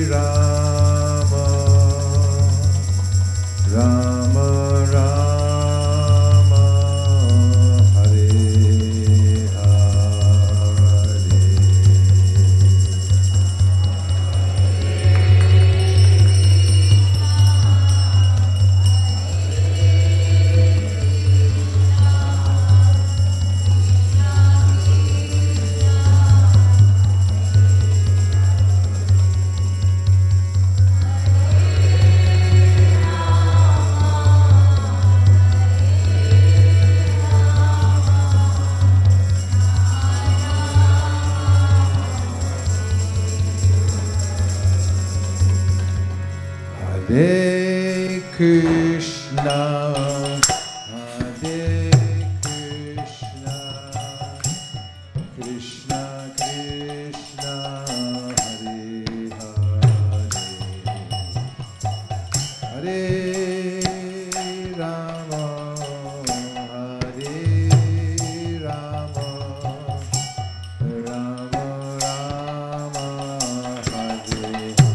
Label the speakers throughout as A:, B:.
A: Rama, Rama Rama, Hare Hare. Hare Krishna, Hare Krishna, Krishna Krishna, Hare Hare, Hare Rama, Hare Rama, Rama Rama, Hare Hare.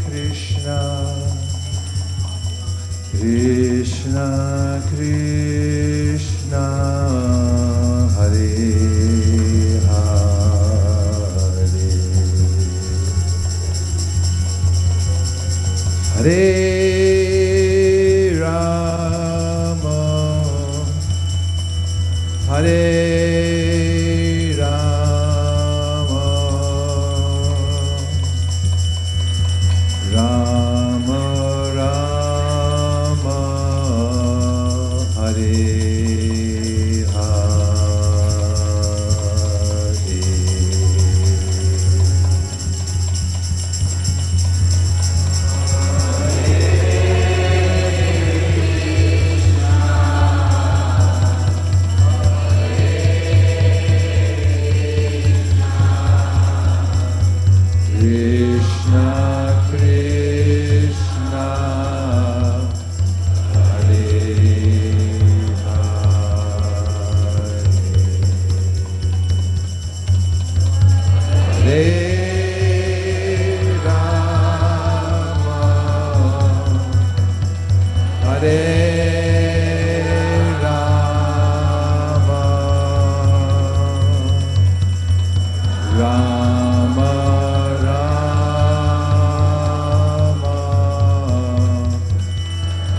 A: Krishna, Krishna Krishna, Hare Hare, Hare Rama, Hare Rama, Rama Rama, Hare Krishna Krishna, Hare Hare, Hare Rama, Hare Rama, Rama Rama,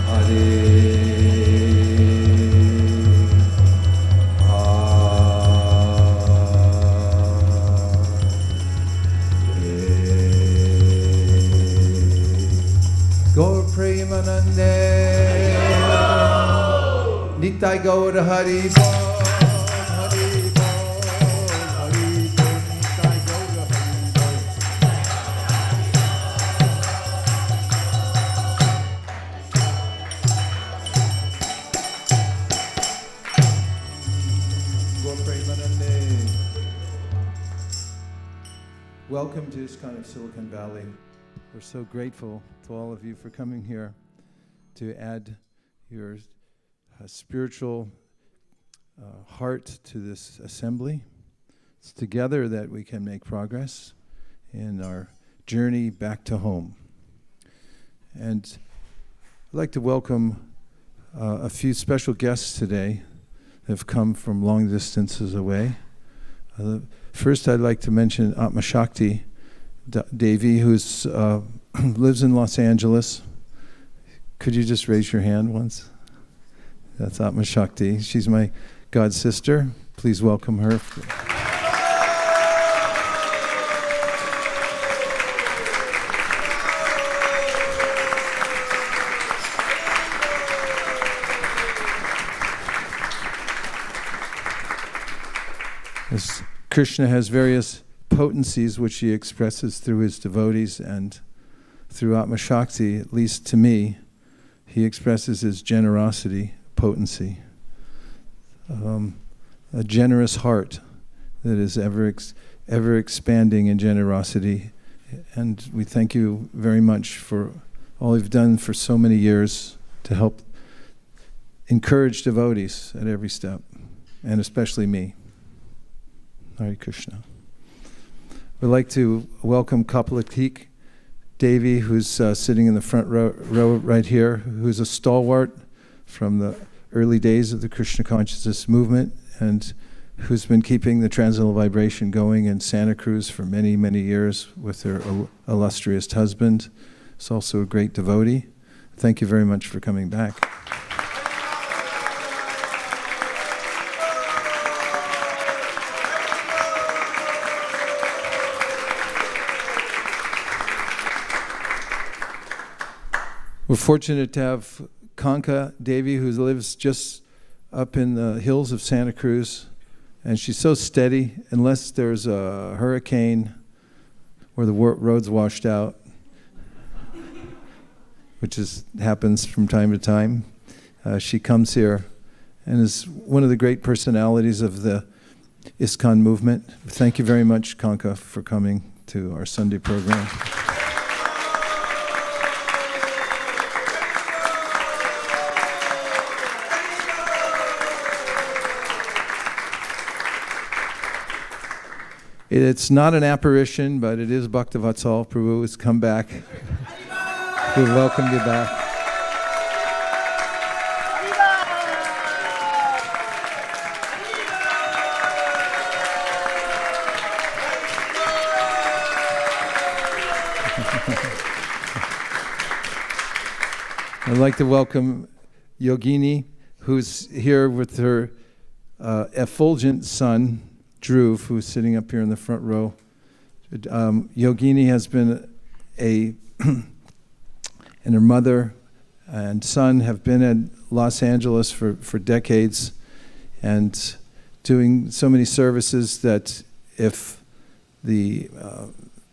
A: Hare Hare. Gaur Premanande, Nitai Gaur Hari Bol, Hari Bol, Hari Bol, Nitai Gaur Hari Bol. Gaur Premanande. Welcome to ISKCON of Silicon Valley. We're so grateful to all of you for coming here to add your spiritual heart to this assembly. It's together that we can make progress in our journey back to home. And I'd like to welcome a few special guests today that have come from long distances away. First, I'd like to mention Atma Shakti Devi, who's lives in Los Angeles. Could you just raise your hand once? That's Atma Shakti. She's my god sister. Please welcome her. As Krishna has various potencies which he expresses through his devotees, and through Atma Shakti, at least to me, he expresses his generosity, potency, a generous heart that is ever expanding in generosity. And we thank you very much for all you've done for so many years to help encourage devotees at every step, and especially me. Hare Krishna. We'd like to welcome Kapalatik Devi, who's sitting in the front row right here, who's a stalwart from the early days of the Krishna consciousness movement, and who's been keeping the transcendental vibration going in Santa Cruz for many, many years with her illustrious husband. He's also a great devotee. Thank you very much for coming back. We're fortunate to have Kanka Devi, who lives just up in the hills of Santa Cruz, and she's so steady. Unless there's a hurricane or the roads washed out, which happens from time to time, she comes here and is one of the great personalities of the ISKCON movement. Thank you very much, Kanka, for coming to our Sunday program. It's not an apparition, but it is Bhaktavatsal Prabhu has come back. We welcome you back. I'd like to welcome Yogini, who's here with her effulgent son, Dhruv, who's sitting up here in the front row. Yogini has been and her mother and son have been in Los Angeles for decades and doing so many services that if the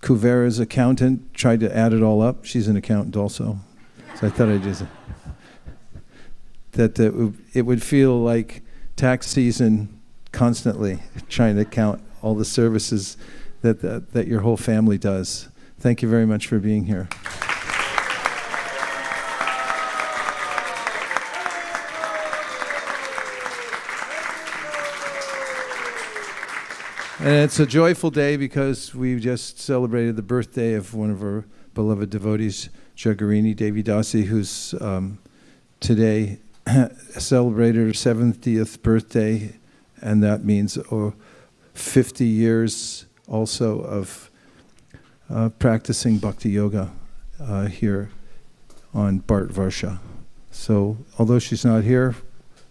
A: Kuvera's accountant tried to add it all up, she's an accountant also. So I thought I'd just, that it would feel like tax season constantly, trying to count all the services that your whole family does. Thank you very much for being here. And it's a joyful day because we just celebrated the birthday of one of our beloved devotees, Jagarini Devi Dasi, who's today celebrated her 70th birthday, and that means 50 years also of practicing bhakti yoga here on Bharat Varsha. So although she's not here,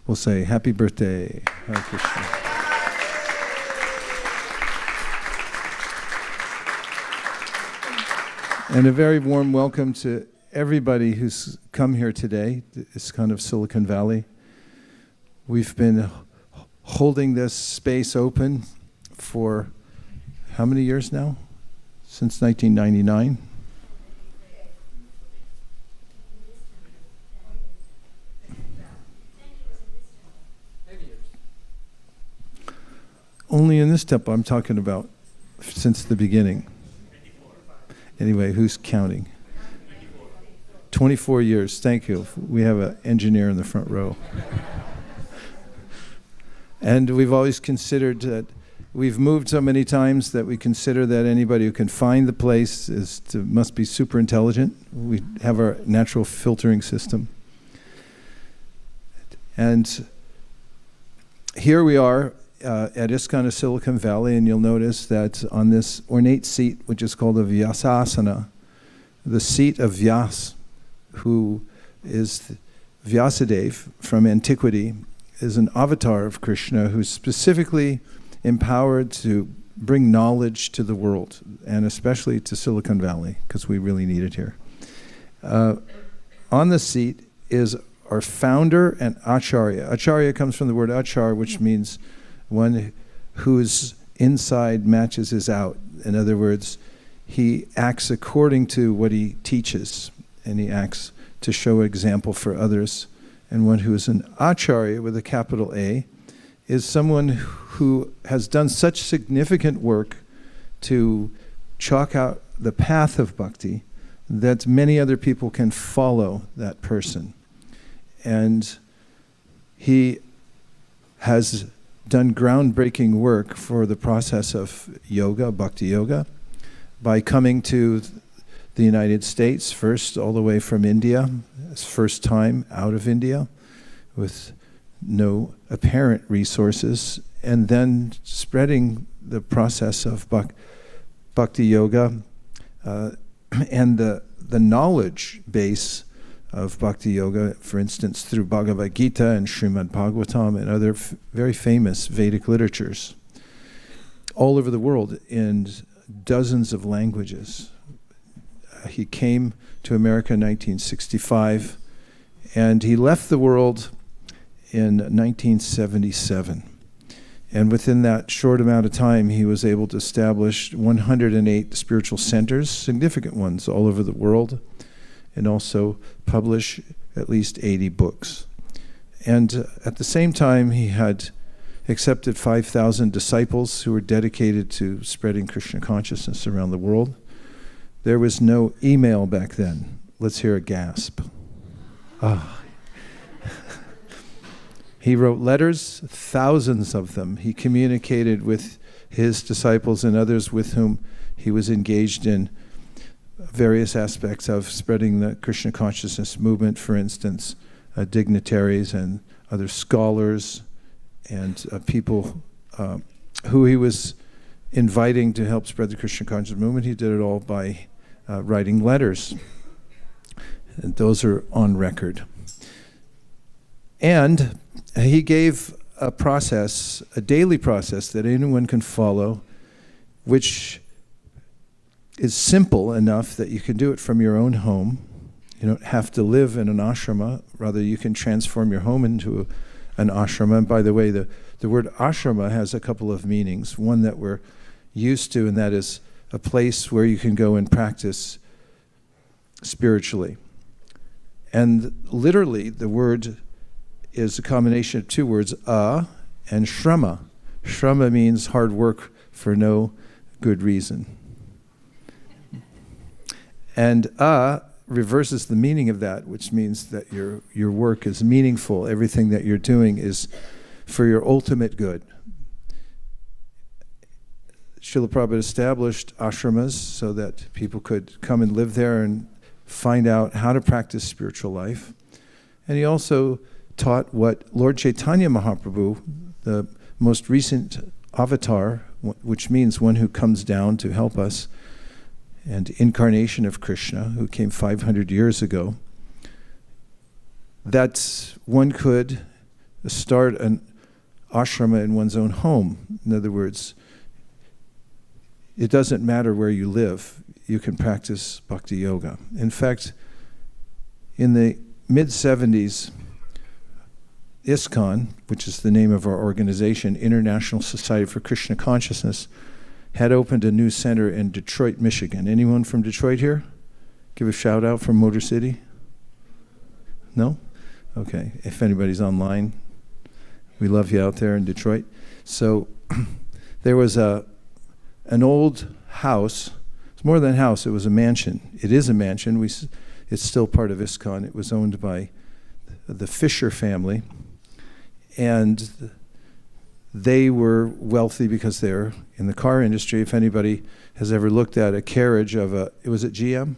A: we'll say happy birthday, Hare Krishna. And a very warm welcome to everybody who's come here today, ISKCON of Silicon Valley. We've been holding this space open for how many years now? Since 1999. Only in this temple I'm talking about since the beginning. Anyway, who's counting? 24 years, thank you. We have an engineer in the front row. And we've always considered that we've moved so many times that we consider that anybody who can find the place must be super intelligent. We have our natural filtering system. And here we are at ISKCON of Silicon Valley, and you'll notice that on this ornate seat, which is called a Vyasasana, the seat of Vyas, who is Vyasadeva from antiquity, is an avatar of Krishna who's specifically empowered to bring knowledge to the world, and especially to Silicon Valley, because we really need it here. On the seat is our founder and acharya. Acharya comes from the word achar, which means one whose inside matches his out. In other words, he acts according to what he teaches, and he acts to show example for others. And one who is an acharya with a capital A is someone who has done such significant work to chalk out the path of bhakti that many other people can follow that person. And he has done groundbreaking work for the process of yoga, bhakti yoga, by coming to the United States first, all the way from India, his first time out of India, with no apparent resources, and then spreading the process of bhakti yoga and the knowledge base of bhakti yoga, for instance, through Bhagavad Gita and Srimad Bhagavatam and other very famous Vedic literatures, all over the world in dozens of languages. He came to America in 1965, and he left the world in 1977. And within that short amount of time, he was able to establish 108 spiritual centers, significant ones all over the world, and also publish at least 80 books. And at the same time, he had accepted 5,000 disciples who were dedicated to spreading Krishna consciousness around the world. There was no email back then. Let's hear a gasp. He wrote letters, thousands of them. He communicated with his disciples and others with whom he was engaged in various aspects of spreading the Krishna consciousness movement, for instance, dignitaries and other scholars and people who he was inviting to help spread the Krishna consciousness movement. He did it all by writing letters. And those are on record. And he gave a process, a daily process that anyone can follow, which is simple enough that you can do it from your own home. You don't have to live in an ashrama. Rather, you can transform your home into an ashrama. And by the way, the word ashrama has a couple of meanings. One that we're used to, and that is a place where you can go and practice spiritually. And literally, the word is a combination of two words, and shrama. Shrama means hard work for no good reason. And reverses the meaning of that, which means that your work is meaningful. Everything that you're doing is for your ultimate good. Srila Prabhupada established ashramas so that people could come and live there and find out how to practice spiritual life. And he also taught what Lord Chaitanya Mahaprabhu, the most recent avatar, which means one who comes down to help us, and incarnation of Krishna, who came 500 years ago, that one could start an ashrama in one's own home. In other words, it doesn't matter where you live, you can practice bhakti yoga. In fact, in the mid-70s, ISKCON, which is the name of our organization, International Society for Krishna Consciousness, had opened a new center in Detroit, Michigan. Anyone from Detroit here? Give a shout out from Motor City? No? Okay. If anybody's online, we love you out there in Detroit. So there was an old house. It's more than a house. It was a mansion. It is a mansion. It's still part of ISKCON. It was owned by the Fisher family. And they were wealthy because they're in the car industry. If anybody has ever looked at a carriage of was it GM?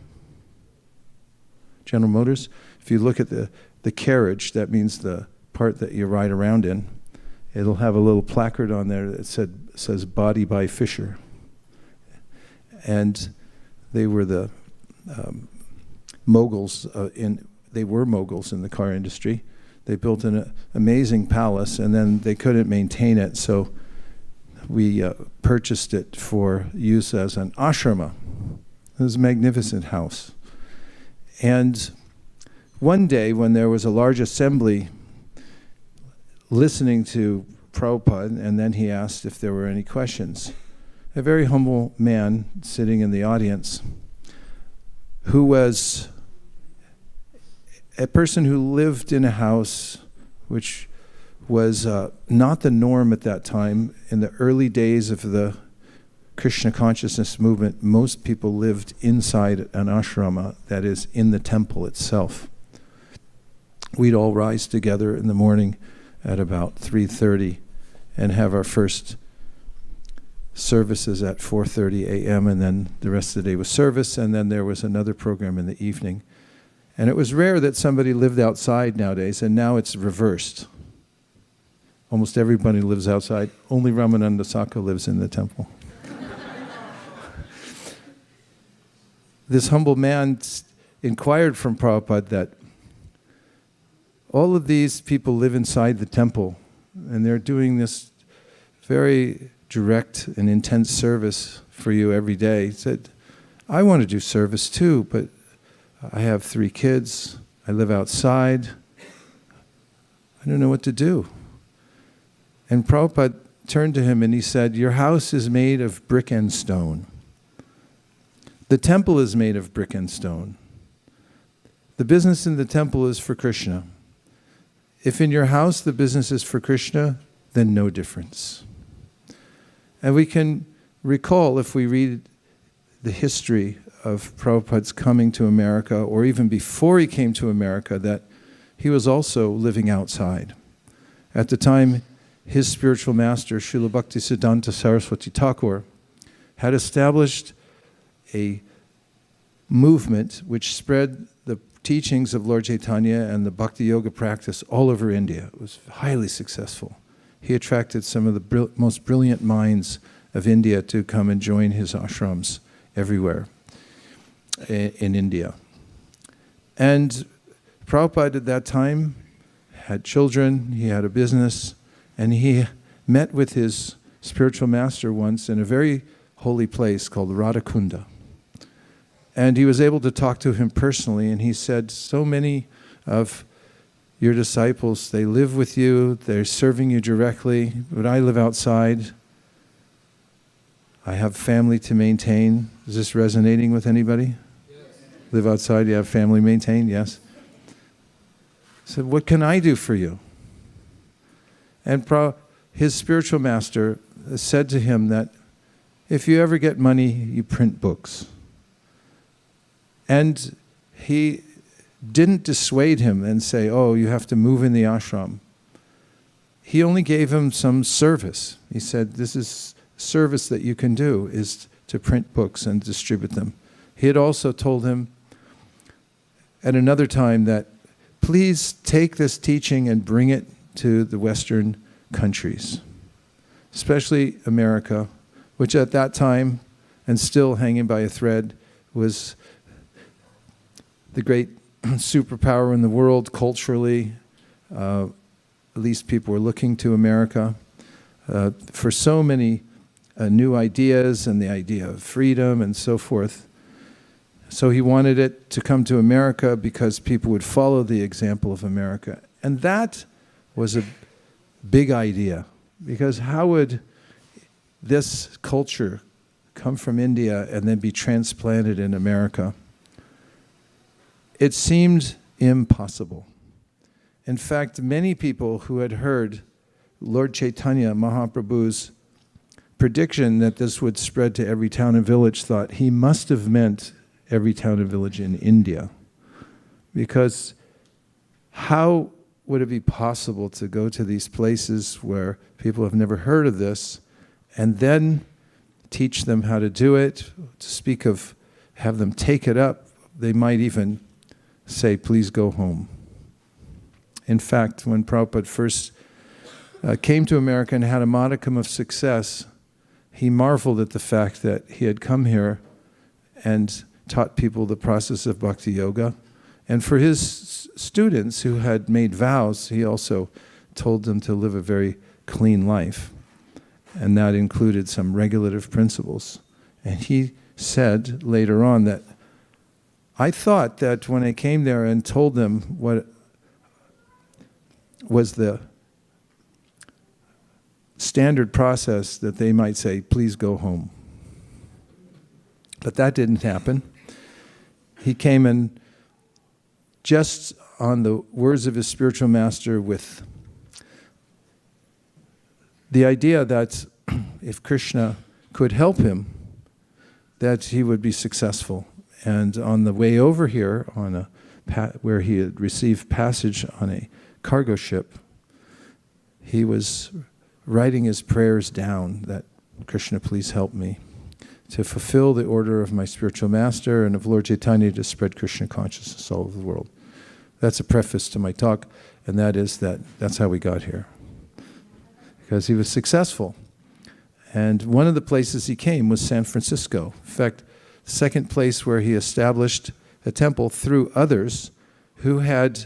A: General Motors? If you look at the carriage, that means the part that you ride around in, it'll have a little placard on there that says Body by Fisher. And they were the moguls they were moguls in the car industry. They built an amazing palace, and then they couldn't maintain it, so we purchased it for use as an ashrama. It was a magnificent house. And one day, when there was a large assembly listening to Prabhupada, and then he asked if there were any questions, a very humble man sitting in the audience who was a person who lived in a house which was not the norm at that time. In the early days of the Krishna consciousness movement, most people lived inside an ashrama, that is, in the temple itself. We'd all rise together in the morning at about 3:30 and have our first services at 4:30 a.m., and then the rest of the day was service, and then there was another program in the evening. And it was rare that somebody lived outside nowadays, and now it's reversed. Almost everybody lives outside. Only Ramananda Saka lives in the temple. This humble man inquired from Prabhupada that all of these people live inside the temple, and they're doing this very direct and intense service for you every day. He said, I want to do service too, but I have 3 kids, I live outside, I don't know what to do. And Prabhupada turned to him and he said, your house is made of brick and stone. The temple is made of brick and stone. The business in the temple is for Krishna. If in your house the business is for Krishna, then no difference. And we can recall, if we read the history of Prabhupada's coming to America, or even before he came to America, that he was also living outside. At the time his spiritual master, Srila Bhaktisiddhanta Saraswati Thakur, had established a movement which spread the teachings of Lord Chaitanya and the Bhakti Yoga practice all over India. It was highly successful. He attracted some of the most brilliant minds of India to come and join his ashrams everywhere in India. And Prabhupada at that time had children, he had a business, and he met with his spiritual master once in a very holy place called Radhakunda. And he was able to talk to him personally, and he said, so many of your disciples, they live with you, they're serving you directly, but I live outside. I have family to maintain. Is this resonating with anybody? Yes. Live outside, you have family maintained, yes. He said, what can I do for you? And his spiritual master said to him that if you ever get money, you print books. And he didn't dissuade him and say, oh, you have to move in the ashram. He only gave him some service. He said, this is service that you can do, is to print books and distribute them. He had also told him at another time that please take this teaching and bring it to the Western countries, especially America, which at that time, and still hanging by a thread, was the great superpower in the world culturally. At least people were looking to America for so many new ideas and the idea of freedom and so forth. So he wanted it to come to America because people would follow the example of America. And that was a big idea, because how would this culture come from India and then be transplanted in America? It seemed impossible. In fact, many people who had heard Lord Chaitanya Mahaprabhu's prediction that this would spread to every town and village thought he must have meant every town and village in India. Because how would it be possible to go to these places where people have never heard of this and then teach them how to do it, to speak of have them take it up? They might even say, please go home. In fact, when Prabhupada first came to America and had a modicum of success, he marveled at the fact that he had come here and taught people the process of bhakti yoga. And for his students who had made vows, he also told them to live a very clean life. And that included some regulative principles. And he said later on that, I thought that when I came there and told them what was the standard process, that they might say, please go home. But that didn't happen. He came in just on the words of his spiritual master with the idea that if Krishna could help him, that he would be successful. And on the way over here, on where he had received passage on a cargo ship, he was writing his prayers down that, Krishna, please help me to fulfill the order of my spiritual master and of Lord Chaitanya to spread Krishna consciousness all over the world. That's a preface to my talk, and that is that's how we got here. Because he was successful. And one of the places he came was San Francisco. In fact, the second place where he established a temple through others who had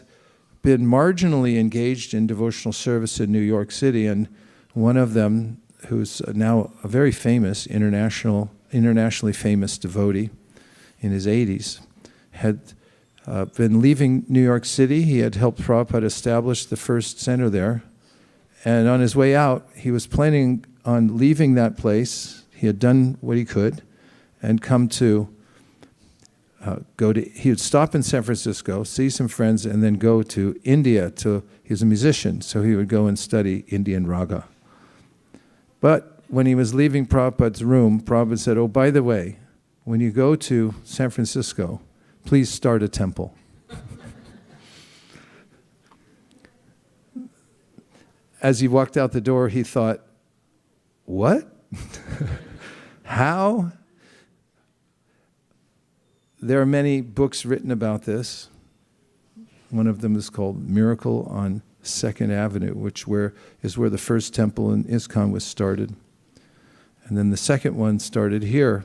A: been marginally engaged in devotional service in New York City, and one of them, who's now a very famous, internationally famous devotee in his 80s, had been leaving New York City. He had helped Prabhupada establish the first center there. And on his way out, he was planning on leaving that place. He had done what he could and come to he would stop in San Francisco, see some friends, and then go to India. He was a musician, so he would go and study Indian raga. But when he was leaving Prabhupada's room, Prabhupada said, oh, by the way, when you go to San Francisco, please start a temple. as he walked out the door, he thought, what? How? There are many books written about this. One of them is called Miracle on 2nd Avenue, which is where the first temple in ISKCON was started. And then the second one started here.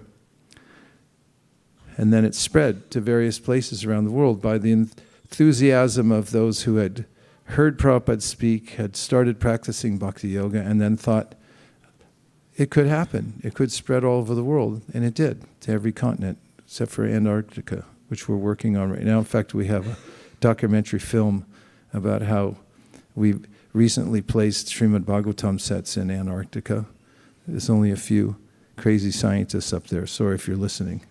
A: And then it spread to various places around the world by the enthusiasm of those who had heard Prabhupada speak, had started practicing bhakti yoga, and then thought it could happen. It could spread all over the world. And it did, to every continent, except for Antarctica, which we're working on right now. In fact, we have a documentary film about how we recently placed Srimad Bhagavatam sets in Antarctica. There's only a few crazy scientists up there. Sorry if you're listening.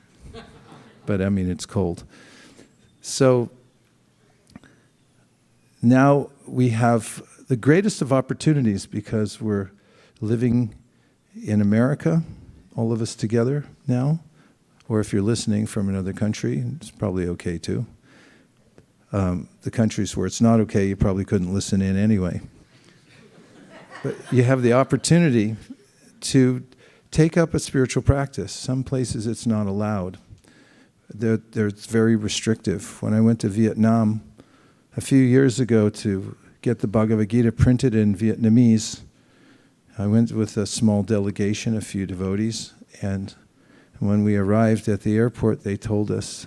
A: But I mean, it's cold. So now we have the greatest of opportunities because we're living in America, all of us together now. Or if you're listening from another country, it's probably okay too. The countries where it's not okay, you probably couldn't listen in anyway. But you have the opportunity to take up a spiritual practice. Some places it's not allowed. It's very restrictive. When I went to Vietnam a few years ago to get the Bhagavad Gita printed in Vietnamese, I went with a small delegation, a few devotees, and when we arrived at the airport, they told us,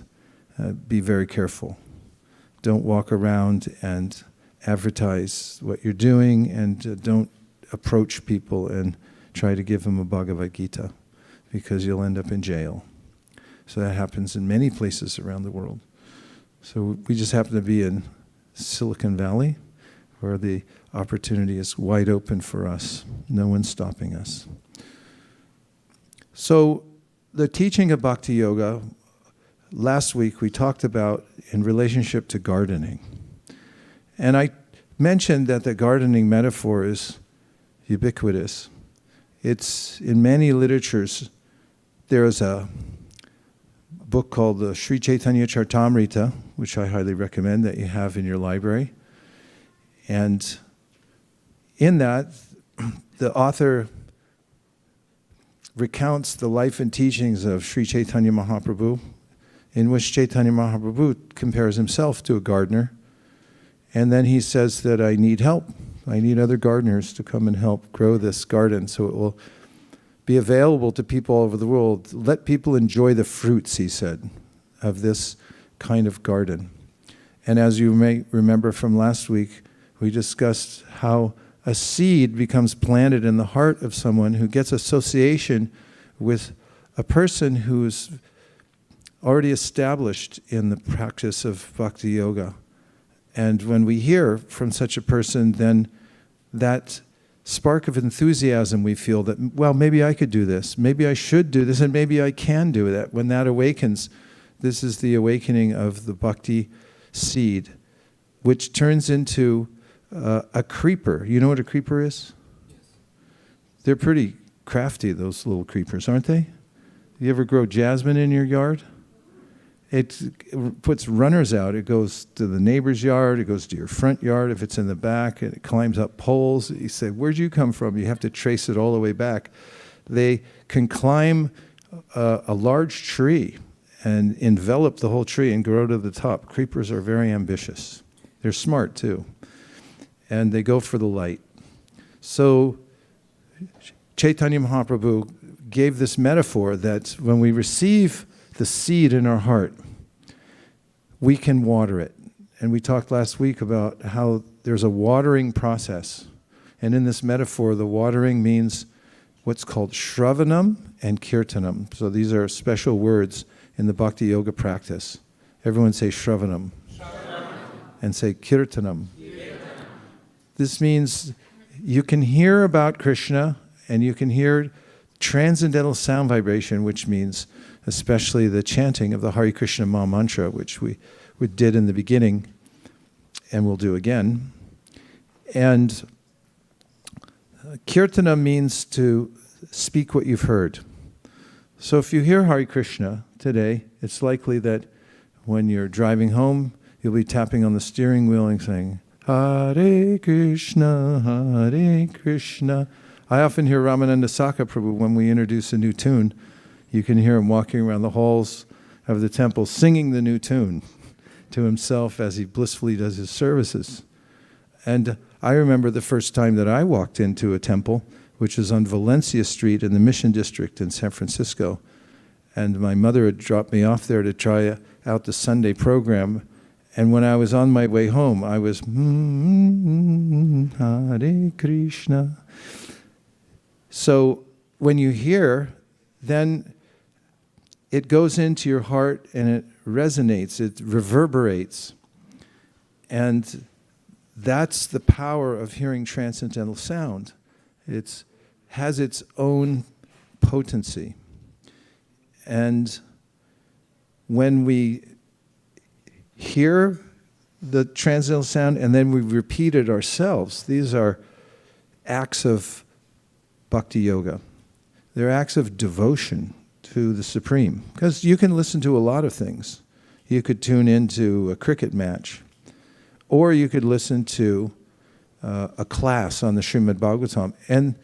A: be very careful. Don't walk around and advertise what you're doing, and don't approach people and try to give them a Bhagavad Gita, because you'll end up in jail. So that happens in many places around the world. So we just happen to be in Silicon Valley, where the opportunity is wide open for us. No one's stopping us. So the teaching of Bhakti Yoga, last week we talked about in relationship to gardening. And I mentioned that the gardening metaphor is ubiquitous. It's in many literatures. There is a book called the Sri Chaitanya Charitamrita, which I highly recommend that you have in your library. And in that, the author recounts the life and teachings of Sri Chaitanya Mahaprabhu, in which Chaitanya Mahaprabhu compares himself to a gardener. And then he says that I need help. I need other gardeners to come and help grow this garden so it will be available to people all over the world. Let people enjoy the fruits, he said, of this kind of garden. And as you may remember from last week, we discussed how a seed becomes planted in the heart of someone who gets association with a person who's already established in the practice of bhakti yoga. And when we hear from such a person, then that spark of enthusiasm we feel that, well, maybe I could do this, maybe I should do this, and maybe I can do that. When that awakens, this is the awakening of the bhakti seed, which turns into a creeper. You know what a creeper is? Yes. They're pretty crafty, those little creepers, aren't they? You ever grow jasmine in your yard? It puts runners out. It goes to the neighbor's yard. It goes to your front yard. If it's in the back, and it climbs up poles. You say, where'd you come from? You have to trace it all the way back. They can climb a large tree and envelop the whole tree and grow to the top. Creepers are very ambitious. They're smart too. And they go for the light. So Chaitanya Mahaprabhu gave this metaphor that when we receive the seed in our heart, we can water it. And we talked last week about how there's a watering process. And in this metaphor, the watering means what's called shravanam and kirtanam. So these are special words in the bhakti yoga practice. Everyone say shravanam. And say kirtanam. This means you can hear about Krishna and you can hear transcendental sound vibration, which means especially the chanting of the Hare Krishna Maha Mantra, which we did in the beginning and we'll do again. And Kirtana means to speak what you've heard. So if you hear Hare Krishna today, it's likely that when you're driving home, you'll be tapping on the steering wheel and saying, Hare Krishna, Hare Krishna. I often hear Ramananda Saka Prabhu when we introduce a new tune. You can hear him walking around the halls of the temple singing the new tune to himself as he blissfully does his services. And I remember the first time that I walked into a temple, which is on Valencia Street in the Mission District in San Francisco. And my mother had dropped me off there to try out the Sunday program. And when I was on my way home, I was, Hare Krishna. So when you hear, then it goes into your heart and it resonates, it reverberates. And that's the power of hearing transcendental sound. It has its own potency. And when we hear the transcendental sound and then we repeat it ourselves, these are acts of bhakti yoga. They're acts of devotion to the Supreme. Because you can listen to a lot of things. You could tune into a cricket match, or you could listen to a class on the Srimad Bhagavatam. And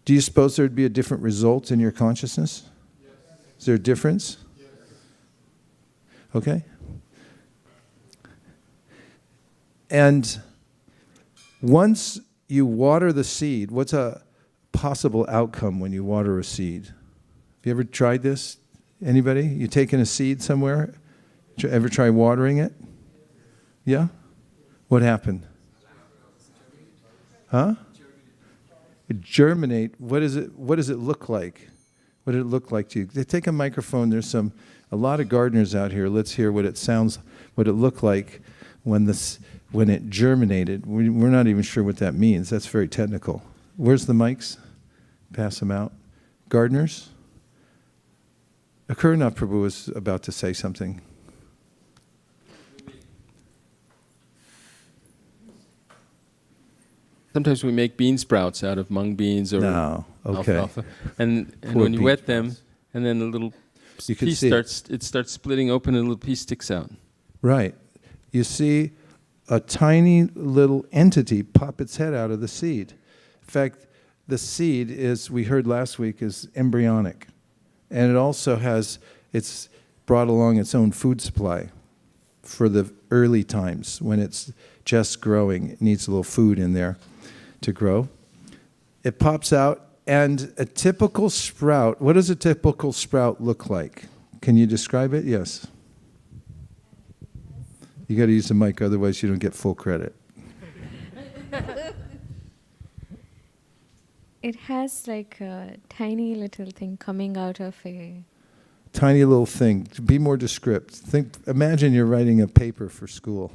A: do you suppose there'd be a different result in your consciousness? Yes. Is there a difference? Yes. Okay. And once you water the seed, what's a possible outcome when you water a seed? Have you ever tried this? Anybody? You taken a seed somewhere? Ever try watering it? Yeah? What happened? Huh? It germinate. What does it look like? What did it look like to you? They take a microphone. There's a lot of gardeners out here. Let's hear what it looked like when it germinated. We're not even sure what that means. That's very technical. Where's the mics? Pass them out. Gardeners? Akarnath Prabhu was about to say something.
B: Sometimes we make bean sprouts out of mung beans or alfalfa. And when you wet them, and then a little piece starts splitting open and a little piece sticks out.
A: Right. You see a tiny little entity pop its head out of the seed. In fact, the seed is, we heard last week, is embryonic. And it also it's brought along its own food supply for the early times when it's just growing. It needs a little food in there to grow. It pops out, and a typical sprout, what does a typical sprout look like? Can you describe it? Yes. You got to use the mic, otherwise you don't get full credit.
C: It has like a tiny little thing coming out of a...
A: Tiny little thing. Be more descriptive. Imagine you're writing a paper for school.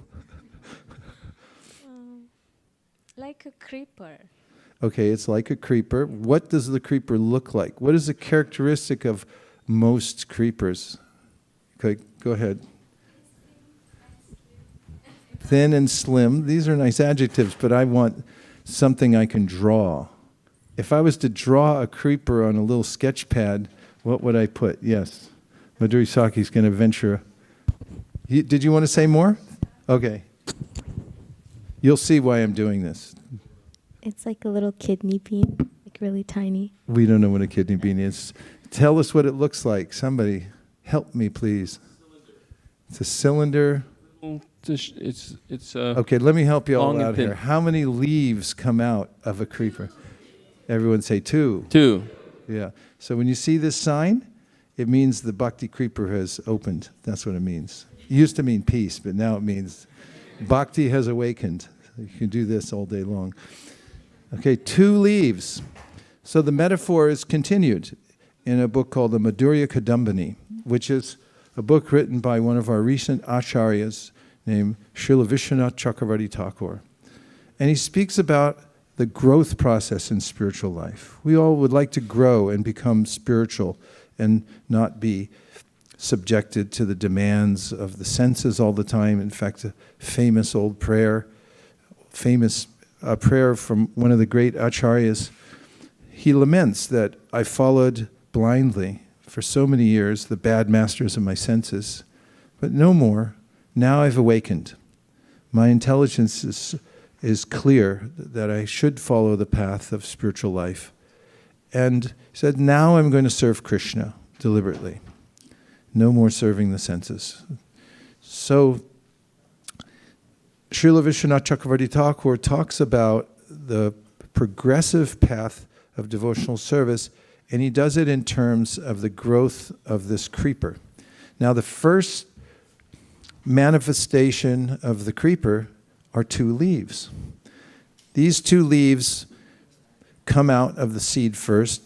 C: Like a creeper.
A: Okay, it's like a creeper. What does the creeper look like? What is the characteristic of most creepers? Okay, go ahead. Thin and slim. These are nice adjectives, but I want something I can draw. If I was to draw a creeper on a little sketch pad, what would I put? Yes. Madhuri Saki's going to venture. Did you want to say more? Okay. You'll see why I'm doing this.
D: It's like a little kidney bean, like really tiny.
A: We don't know what a kidney bean is. Tell us what it looks like. Somebody help me, please. It's a cylinder. Okay, let me help you all out here. How many leaves come out of a creeper? Everyone say 2.
B: 2.
A: Yeah. So when you see this sign, it means the bhakti creeper has opened. That's what it means. It used to mean peace, but now it means bhakti has awakened. You can do this all day long. Okay, 2 leaves. So the metaphor is continued in a book called the Madhurya Kadambini, which is a book written by one of our recent acharyas named Srila Vishwanath Chakravarti Thakur. And he speaks about the growth process in spiritual life. We all would like to grow and become spiritual and not be subjected to the demands of the senses all the time. In fact, a famous old prayer, a prayer from one of the great acharyas, he laments that I followed blindly for so many years the bad masters of my senses, but no more. Now I've awakened. My intelligence is is clear that I should follow the path of spiritual life. And he said, now I'm going to serve Krishna deliberately. No more serving the senses. So Srila Vishwanath Chakravarti Thakur talks about the progressive path of devotional service, and he does it in terms of the growth of this creeper. Now, the first manifestation of the creeper are 2 leaves. These 2 leaves come out of the seed first.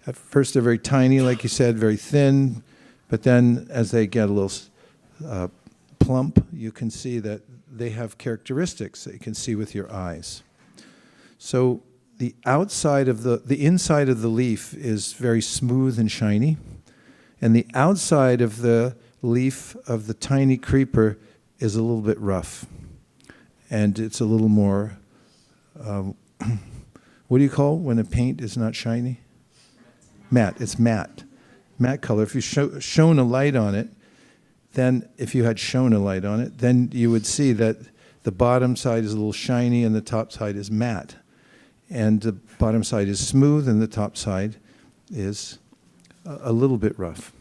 A: At first, they're very tiny, like you said, very thin, but then as they get a little plump, you can see that they have characteristics that you can see with your eyes. So the inside of the leaf is very smooth and shiny, and the outside of the leaf of the tiny creeper is a little bit rough, and it's a little more, what do you call when a paint is not shiny? Matte. It's matte. Matte color. If you shone a light on it, then you would see that the bottom side is a little shiny and the top side is matte. And the bottom side is smooth and the top side is a little bit rough.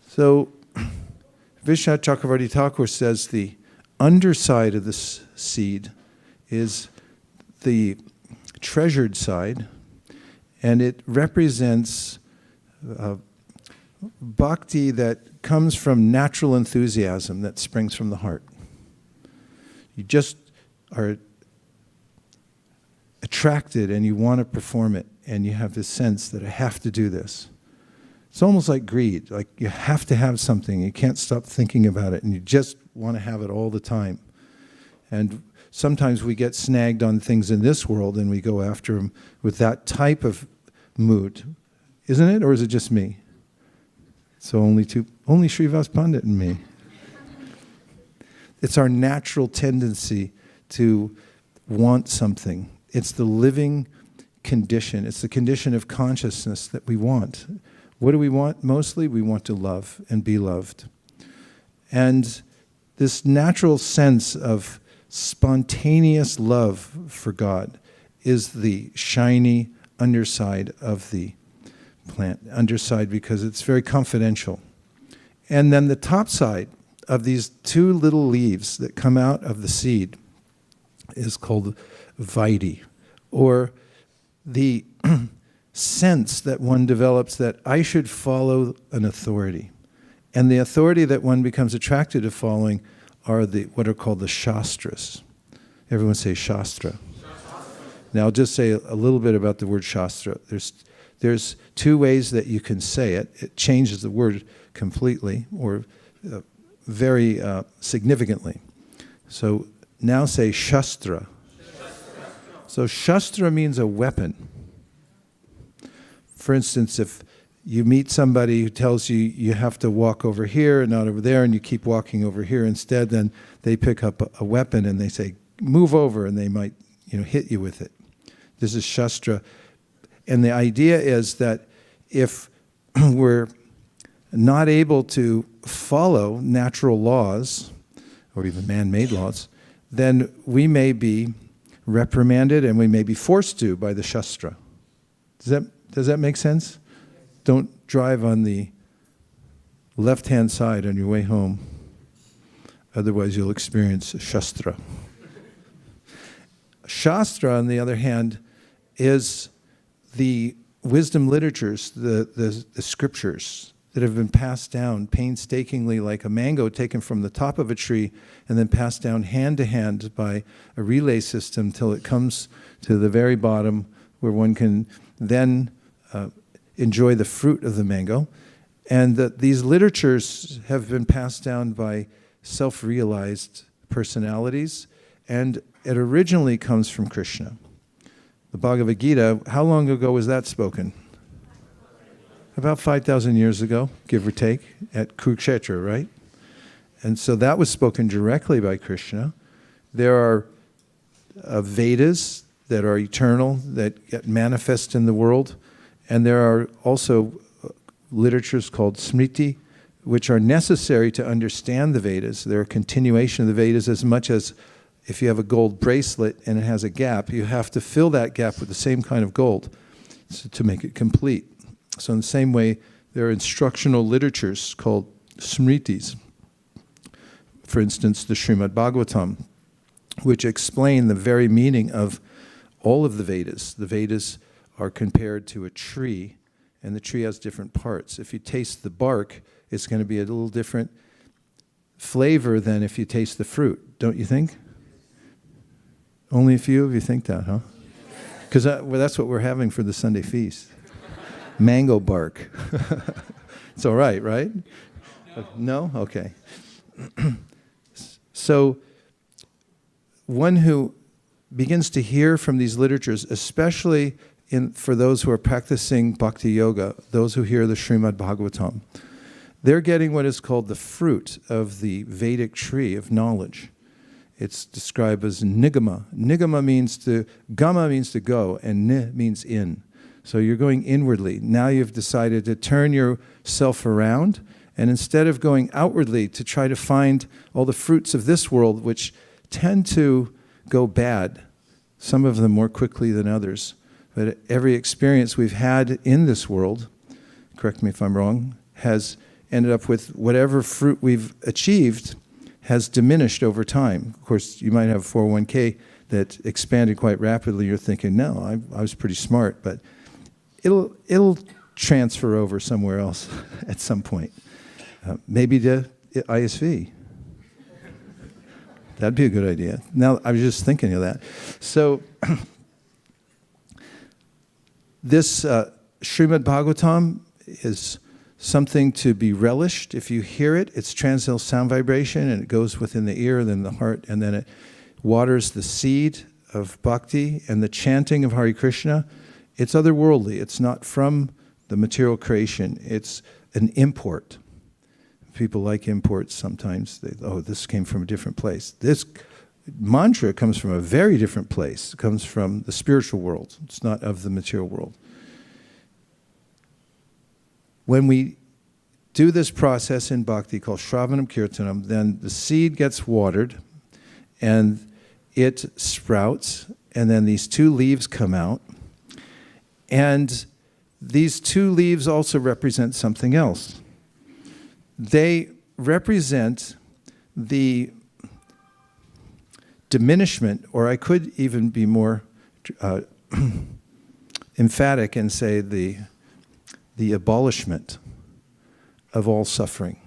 A: So Vishwanath Chakravarti Thakur says the underside of this seed is the treasured side, and it represents bhakti that comes from natural enthusiasm that springs from the heart. You just are attracted and you want to perform it, and you have this sense that I have to do this. It's almost like greed, like you have to have something, you can't stop thinking about it, and you just want to have it all the time. And sometimes we get snagged on things in this world and we go after them with that type of mood. Isn't it? Or is it just me? So only Srivas Pandit and me. It's our natural tendency to want something. It's the living condition. It's the condition of consciousness that we want. What do we want mostly? We want to love and be loved. And this natural sense of spontaneous love for God is the shiny underside of the plant. Underside because it's very confidential. And then the top side of these 2 little leaves that come out of the seed is called Vaidhi, or the sense that one develops that I should follow an authority. And the authority that one becomes attracted to following are what are called the Shastras. Everyone say Shastra. Now I'll just say a little bit about the word Shastra. There's 2 ways that you can say it. It changes the word completely or very significantly. So now say Shastra. So Shastra means a weapon. For instance, if you meet somebody who tells you you have to walk over here and not over there, and you keep walking over here instead, then they pick up a weapon and they say, move over, and they might hit you with it. This is Shastra. And the idea is that if we're not able to follow natural laws, or even man-made laws, then we may be reprimanded and we may be forced to by the Shastra. Does that make sense? Don't drive on the left-hand side on your way home. Otherwise, you'll experience Shastra. Shastra, on the other hand, is the wisdom literatures, the scriptures that have been passed down painstakingly like a mango taken from the top of a tree and then passed down hand to hand by a relay system till it comes to the very bottom where one can then enjoy the fruit of the mango. And that these literatures have been passed down by self-realized personalities, and it originally comes from Krishna. The Bhagavad Gita, how long ago was that spoken? About 5,000 years ago, give or take, at Kurukshetra, right? And so that was spoken directly by Krishna. There are Vedas that are eternal, that get manifest in the world. And there are also literatures called Smriti, which are necessary to understand the Vedas. They're a continuation of the Vedas as much as if you have a gold bracelet and it has a gap, you have to fill that gap with the same kind of gold to make it complete. So in the same way, there are instructional literatures called smritis. For instance, the Srimad Bhagavatam, which explain the very meaning of all of the Vedas. The Vedas are compared to a tree, and the tree has different parts. If you taste the bark, it's going to be a little different flavor than if you taste the fruit, don't you think? Only a few of you think that, huh? Because that's what we're having for the Sunday feast. Mango bark. It's all right, right? No? Okay. So one who begins to hear from these literatures, especially for those who are practicing bhakti yoga, those who hear the Srimad Bhagavatam, they're getting what is called the fruit of the Vedic tree of knowledge. It's described as nigama. Nigama means gama means to go, and ni means in. So you're going inwardly. Now you've decided to turn yourself around, and instead of going outwardly to try to find all the fruits of this world, which tend to go bad, some of them more quickly than others, but every experience we've had in this world, correct me if I'm wrong, has ended up with whatever fruit we've achieved has diminished over time. Of course, you might have a 401k that expanded quite rapidly. You're thinking, no, I was pretty smart, but it'll transfer over somewhere else at some point. Maybe to ISV. That'd be a good idea. Now, I was just thinking of that. So, this Srimad Bhagavatam is something to be relished. If you hear it, it's transcendental sound vibration, and it goes within the ear, then the heart, and then it waters the seed of bhakti and the chanting of Hare Krishna. It's otherworldly. It's not from the material creation. It's an import. People like imports sometimes. This came from a different place. This mantra comes from a very different place. It comes from the spiritual world. It's not of the material world. When we do this process in bhakti called Shravanam Kirtanam, then the seed gets watered and it sprouts, and then these two leaves come out. And these two leaves also represent something else. They represent the diminishment, or I could even be more emphatic and say the abolishment of all suffering.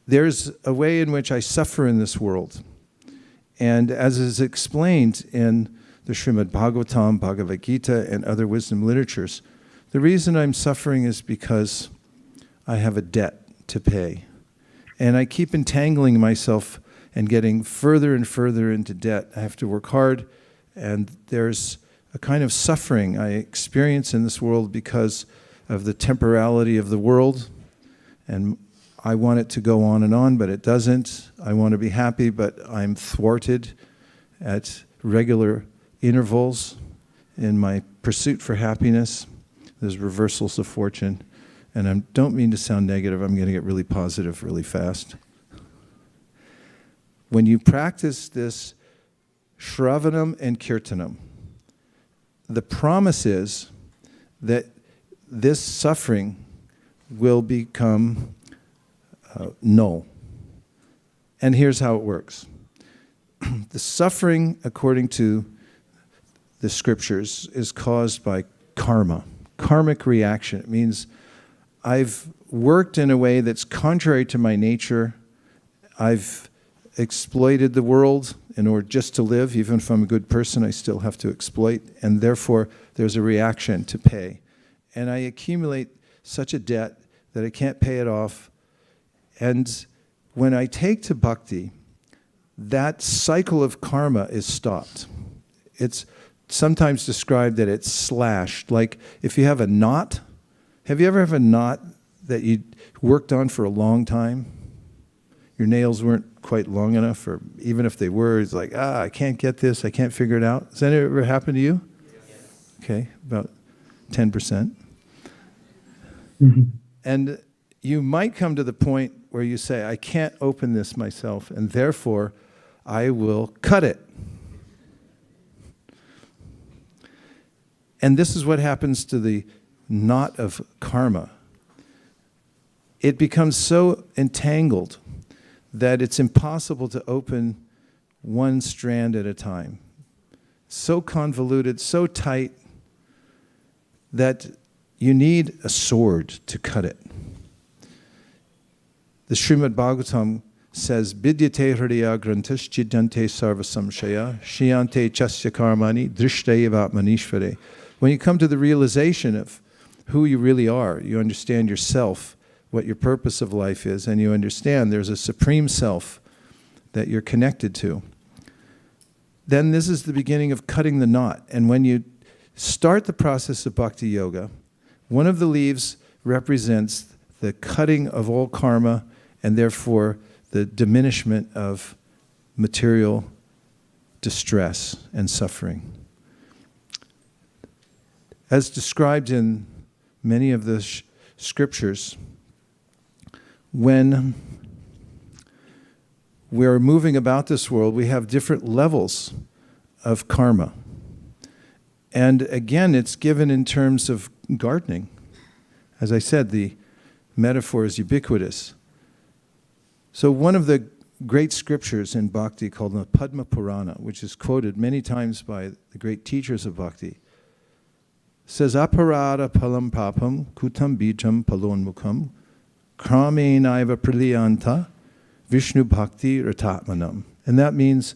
A: There's a way in which I suffer in this world. And as is explained in the Srimad Bhagavatam, Bhagavad Gita, and other wisdom literatures, the reason I'm suffering is because I have a debt to pay. And I keep entangling myself and getting further and further into debt. I have to work hard, and there's a kind of suffering I experience in this world because of the temporality of the world. And I want it to go on, but it doesn't. I want to be happy, but I'm thwarted at regular intervals in my pursuit for happiness. There's reversals of fortune. And I don't mean to sound negative. I'm going to get really positive really fast. When you practice this Shravanam and Kirtanam, the promise is that this suffering will become null. And here's how it works. The suffering, according to the scriptures, is caused by karma, karmic reaction. It means I've worked in a way that's contrary to my nature. I've exploited the world in order just to live. Even if I'm a good person, I still have to exploit. And therefore, there's a reaction to pay. And I accumulate such a debt that I can't pay it off. And when I take to bhakti, that cycle of karma is stopped. It's sometimes described that it's slashed. Like if you have a knot, have you ever have a knot that you worked on for a long time? Your nails weren't quite long enough, or even if they were, it's like, I can't get this, I can't figure it out. Has that ever happened to you? Yes. Okay, about 10%. Mm-hmm. And you might come to the point where you say, I can't open this myself, and therefore I will cut it. And this is what happens to the knot of karma. It becomes so entangled that it's impossible to open one strand at a time. So convoluted, so tight, that you need a sword to cut it. The Srimad Bhagavatam says, Vidyate hridaya grantas chidyante sarva samshaya shiyante chasya karmani drishtayeva manishvare. When you come to the realization of who you really are, you understand yourself, what your purpose of life is, and you understand there's a supreme self that you're connected to, then this is the beginning of cutting the knot. And when you start the process of bhakti yoga, one of the leaves represents the cutting of all karma and therefore the diminishment of material distress and suffering. As described in many of the scriptures, when we're moving about this world, we have different levels of karma. And again, it's given in terms of gardening. As I said, the metaphor is ubiquitous. So one of the great scriptures in Bhakti called the Padma Purana, which is quoted many times by the great teachers of Bhakti, says, Aparada palam papam kutam bijam palonmukham kramenaiva praliyanta Vishnu Bhakti Ratatmanam. And that means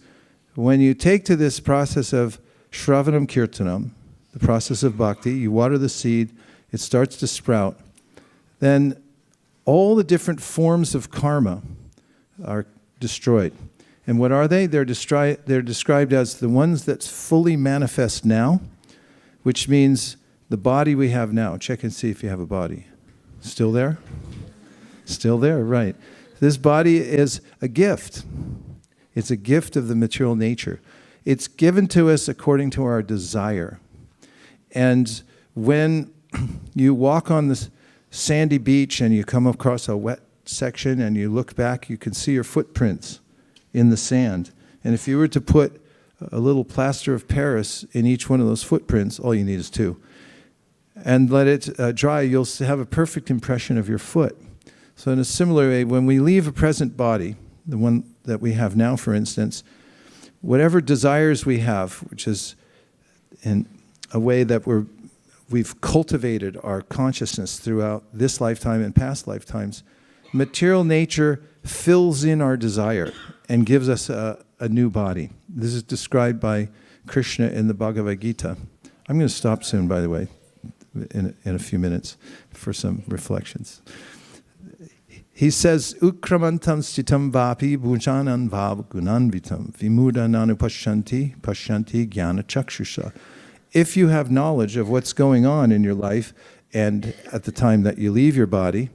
A: when you take to this process of Shravanam Kirtanam, the process of bhakti, you water the seed, it starts to sprout, then all the different forms of karma are destroyed. And what are they? They're described as the ones that fully manifest now, which means the body we have now. Check and see if you have a body. Still there? Still there, right. This body is a gift. It's a gift of the material nature. It's given to us according to our desire. And when you walk on this sandy beach and you come across a wet section and you look back, you can see your footprints in the sand. And if you were to put a little plaster of Paris in each one of those footprints, all you need is two, and let it dry, you'll have a perfect impression of your foot. So in a similar way, when we leave a present body, the one that we have now, for instance, whatever desires we have, which is in a way that we've cultivated our consciousness throughout this lifetime and past lifetimes, material nature fills in our desire and gives us a new body. This is described by Krishna in the Bhagavad Gita. I'm going to stop soon, by the way, in a few minutes for some reflections. He says, Ukramantam stitam vapi bhujanan vav gunanvitam vimudananu pashyanti jnana chakshusha. If you have knowledge of what's going on in your life and at the time that you leave your body,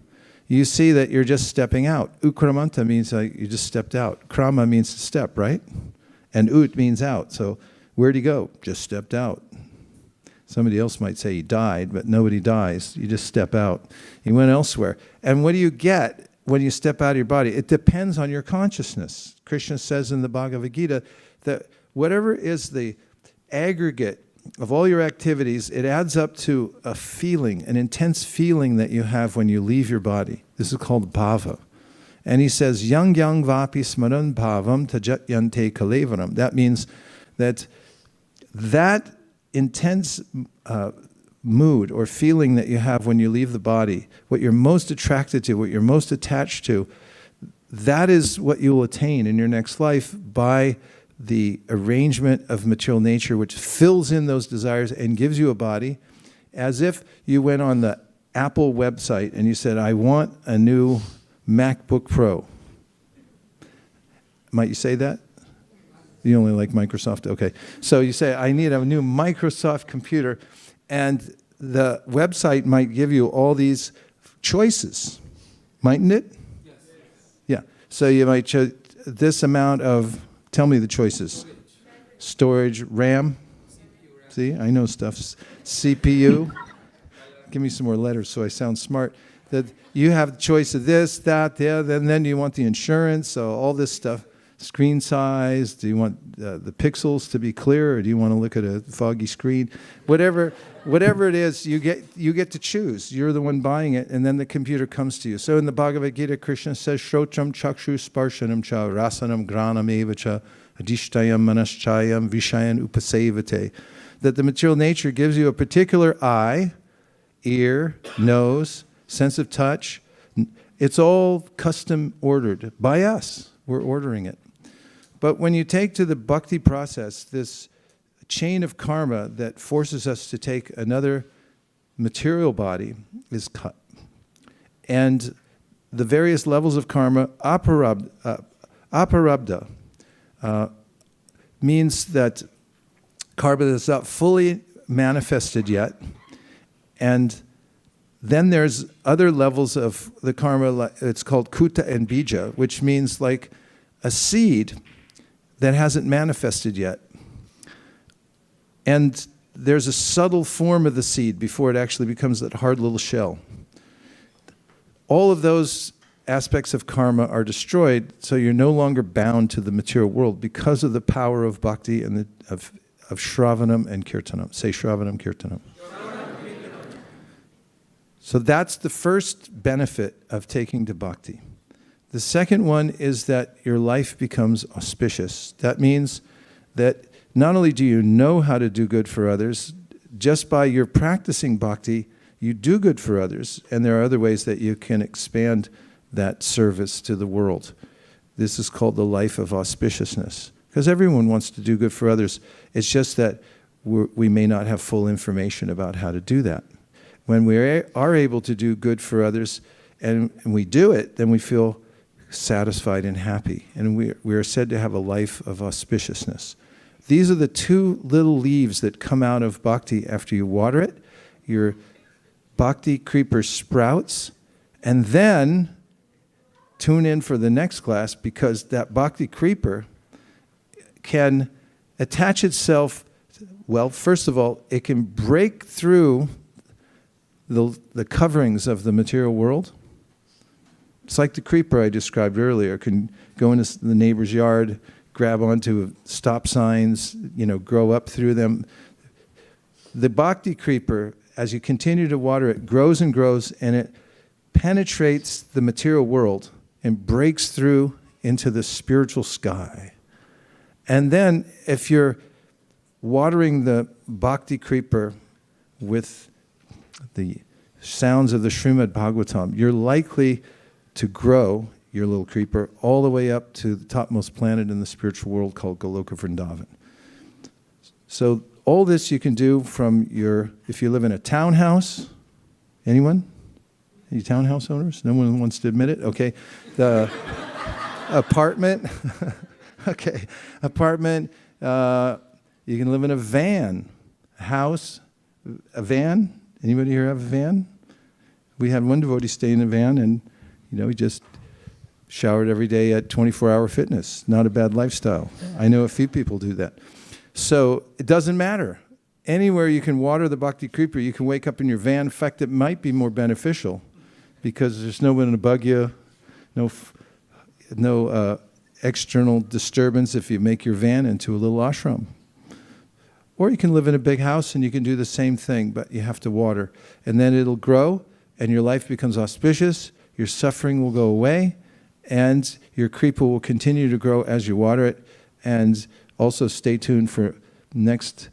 A: you see that you're just stepping out. Ukramanta means you just stepped out. Krama means to step, right? And ut means out. So where'd he go? Just stepped out. Somebody else might say he died, but nobody dies. You just step out. He went elsewhere. And what do you get when you step out of your body? It depends on your consciousness. Krishna says in the Bhagavad Gita that whatever is the aggregate of all your activities, it adds up to a feeling, an intense feeling that you have when you leave your body. This is called bhava. And he says, yang vapi smaran bhavam tajat yante kalevaram. That means that intense mood or feeling that you have when you leave the body, what you're most attracted to, what you're most attached to, that is what you will attain in your next life by the arrangement of material nature, which fills in those desires and gives you a body, as if you went on the Apple website and you said, I want a new MacBook Pro. Might you say that? You only like Microsoft? Okay. So you say, I need a new Microsoft computer, and the website might give you all these choices, mightn't it? Yes. Yeah. So you might choose this amount of, tell me the choices. Storage, RAM. See, I know stuff. CPU. Give me some more letters so I sound smart. that you have the choice of this, that, then you want the insurance, so all this stuff. Screen size, do you want the pixels to be clear, or do you want to look at a foggy screen? Whatever it is, you get to choose. You're the one buying it, and then the computer comes to you. So in the Bhagavad Gita, Krishna says, Shrocham chakshu sparshanam cha rasanam granam eva cha adishtayam manaschayam vishayan upasevate. That the material nature gives you a particular eye, ear, nose, sense of touch. It's all custom ordered by us. We're ordering it. But when you take to the bhakti process, this chain of karma that forces us to take another material body is cut. And the various levels of karma, aparabdha, means that karma is not fully manifested yet. And then there's other levels of the karma, it's called kuta and bija, which means like a seed that hasn't manifested yet. And there's a subtle form of the seed before it actually becomes that hard little shell. All of those aspects of karma are destroyed, so you're no longer bound to the material world because of the power of bhakti and of shravanam and kirtanam. Say shravanam kirtanam. So that's the first benefit of taking to bhakti. The second one is that your life becomes auspicious. That means that not only do you know how to do good for others, just by your practicing bhakti, you do good for others, and there are other ways that you can expand that service to the world. This is called the life of auspiciousness, because everyone wants to do good for others. It's just that we may not have full information about how to do that. When we are able to do good for others and we do it, then we feel satisfied and happy. And we are said to have a life of auspiciousness. These are the two little leaves that come out of bhakti after you water it. Your bhakti creeper sprouts, and then tune in for the next class, because that bhakti creeper can attach itself, well, first of all, it can break through the coverings of the material world. It's like the creeper I described earlier. It can go into the neighbor's yard, grab onto stop signs, grow up through them. The bhakti creeper, as you continue to water it, grows and grows, and it penetrates the material world and breaks through into the spiritual sky. And then if you're watering the bhakti creeper with the sounds of the Srimad Bhagavatam, you're likely to grow your little creeper all the way up to the topmost planet in the spiritual world called Goloka Vrindavan. So all this you can do from if you live in a townhouse. Anyone? Any townhouse owners? No one wants to admit it? Okay. The apartment. Okay. Apartment. You can live in a van. A house. A van. Anybody here have a van? We had one devotee stay in a van, and he just showered every day at 24-hour fitness. Not a bad lifestyle. I know a few people do that. So it doesn't matter. Anywhere you can water the bhakti creeper, you can wake up in your van. In fact, it might be more beneficial because there's no one to bug you, no external disturbance if you make your van into a little ashram. Or you can live in a big house and you can do the same thing, but you have to water. And then it'll grow, and your life becomes auspicious, your suffering will go away, and your creeper will continue to grow as you water it. And also stay tuned for next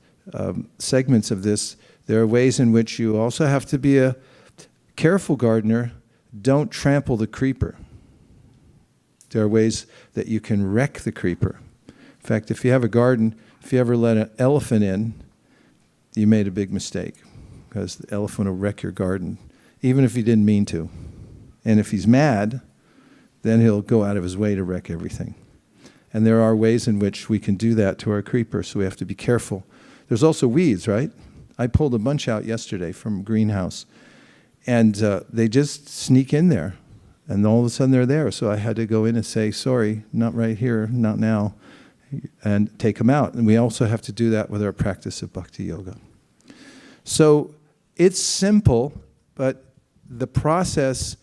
A: segments of this. There are ways in which you also have to be a careful gardener. Don't trample the creeper. There are ways that you can wreck the creeper. In fact, if you have a garden, if you ever let an elephant in, you made a big mistake, because the elephant will wreck your garden, even if he didn't mean to. And if he's mad, then he'll go out of his way to wreck everything. And there are ways in which we can do that to our creeper, so we have to be careful. There's also weeds, right? I pulled a bunch out yesterday from a greenhouse, and they just sneak in there, and all of a sudden they're there. So I had to go in and say, sorry, not right here, not now, and take them out. And we also have to do that with our practice of bhakti yoga. So it's simple, but the process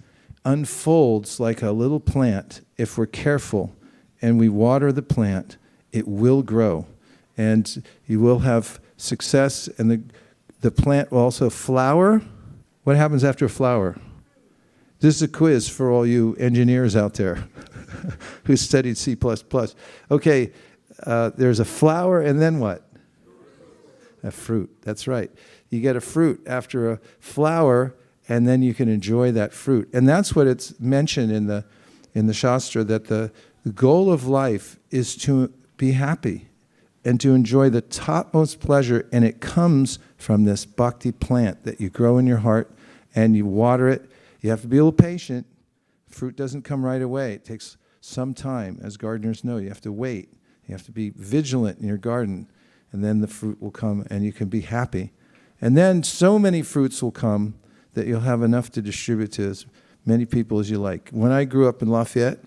A: unfolds like a little plant. If we're careful and we water the plant, it will grow. And you will have success, and the plant will also flower. What happens after a flower? This is a quiz for all you engineers out there who studied C++. Okay, there's a flower, and then what? A fruit, that's right. You get a fruit after a flower, and then you can enjoy that fruit. And that's what it's mentioned in the Shastra, that the goal of life is to be happy and to enjoy the topmost pleasure, and it comes from this bhakti plant that you grow in your heart and you water it. You have to be a little patient. Fruit doesn't come right away. It takes some time. As gardeners know, you have to wait. You have to be vigilant in your garden, and then the fruit will come and you can be happy. And then so many fruits will come that you'll have enough to distribute to as many people as you like. When I grew up in Lafayette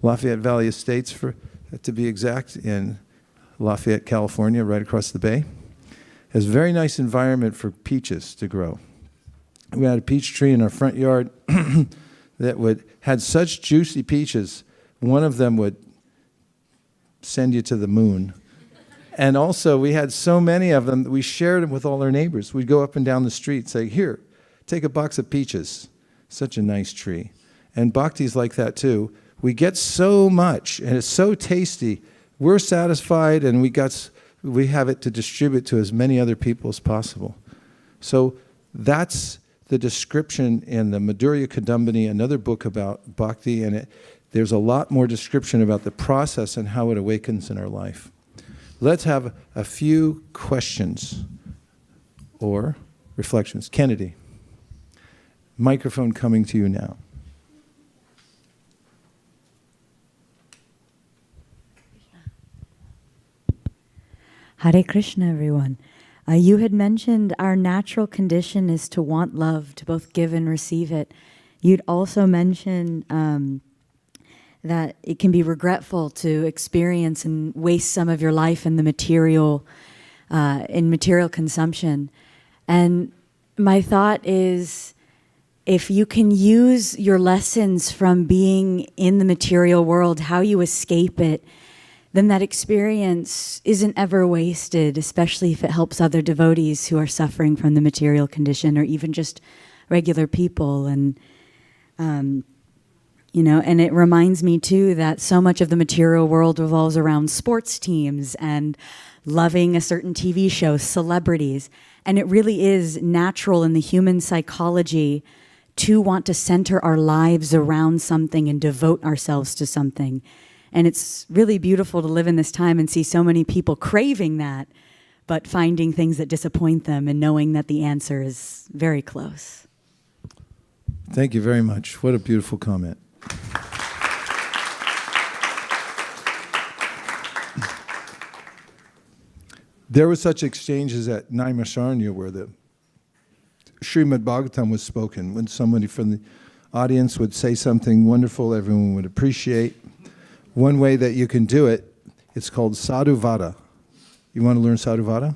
A: Valley Estates, to be exact, in Lafayette, California, right across the bay, it was a very nice environment for peaches to grow. We had a peach tree in our front yard that had such juicy peaches, one of them would send you to the moon. And also, we had so many of them that we shared them with all our neighbors. We'd go up and down the street, say, here, take a box of peaches. Such a nice tree. And bhakti's like that too. We get so much, and it's so tasty. We're satisfied, and we have it to distribute to as many other people as possible. So that's the description in the Madhurya Kadambini, another book about bhakti, and there's a lot more description about the process and how it awakens in our life. Let's have a few questions or reflections. Kennedy, microphone coming to you now.
E: Hare Krishna, everyone. You had mentioned our natural condition is to want love, to both give and receive it. You'd also mentioned that it can be regretful to experience and waste some of your life in the material consumption. And my thought is, if you can use your lessons from being in the material world, how you escape it, then that experience isn't ever wasted, especially if it helps other devotees who are suffering from the material condition, or even just regular people. And and it reminds me too that so much of the material world revolves around sports teams and loving a certain TV show, celebrities. And it really is natural in the human psychology to want to center our lives around something and devote ourselves to something. And it's really beautiful to live in this time and see so many people craving that, but finding things that disappoint them and knowing that the answer is very close.
A: Thank you very much. What a beautiful comment. There were such exchanges at Naimisharanya where the Srimad Bhagavatam was spoken. When somebody from the audience would say something wonderful, everyone would appreciate. One way that you can do it, it's called sadhuvada. You want to learn sadhuvada?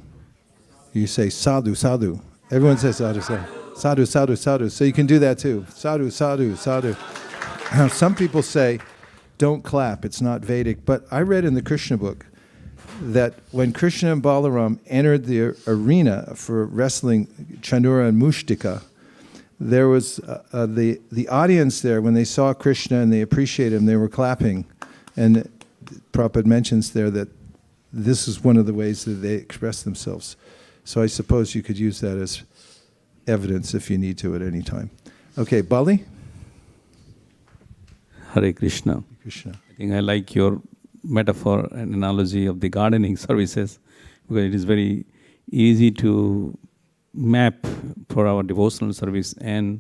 A: You say sadhu, sadhu. Everyone says sadhu, sadhu. Sadhu, sadhu, sadhu. So you can do that too. Sadhu, sadhu, sadhu. Now, some people say, don't clap, it's not Vedic. But I read in the Krishna book that when Krishna and Balaram entered the arena for wrestling Chandura and Mushtika, there was the audience there, when they saw Krishna and they appreciated him, they were clapping. And Prabhupada mentions there that this is one of the ways that they express themselves. So I suppose you could use that as evidence if you need to at any time. Okay, Bali?
F: Hare Krishna.
A: Krishna.
F: I think I like your metaphor and analogy of the gardening services, because it is very easy to map for our devotional service and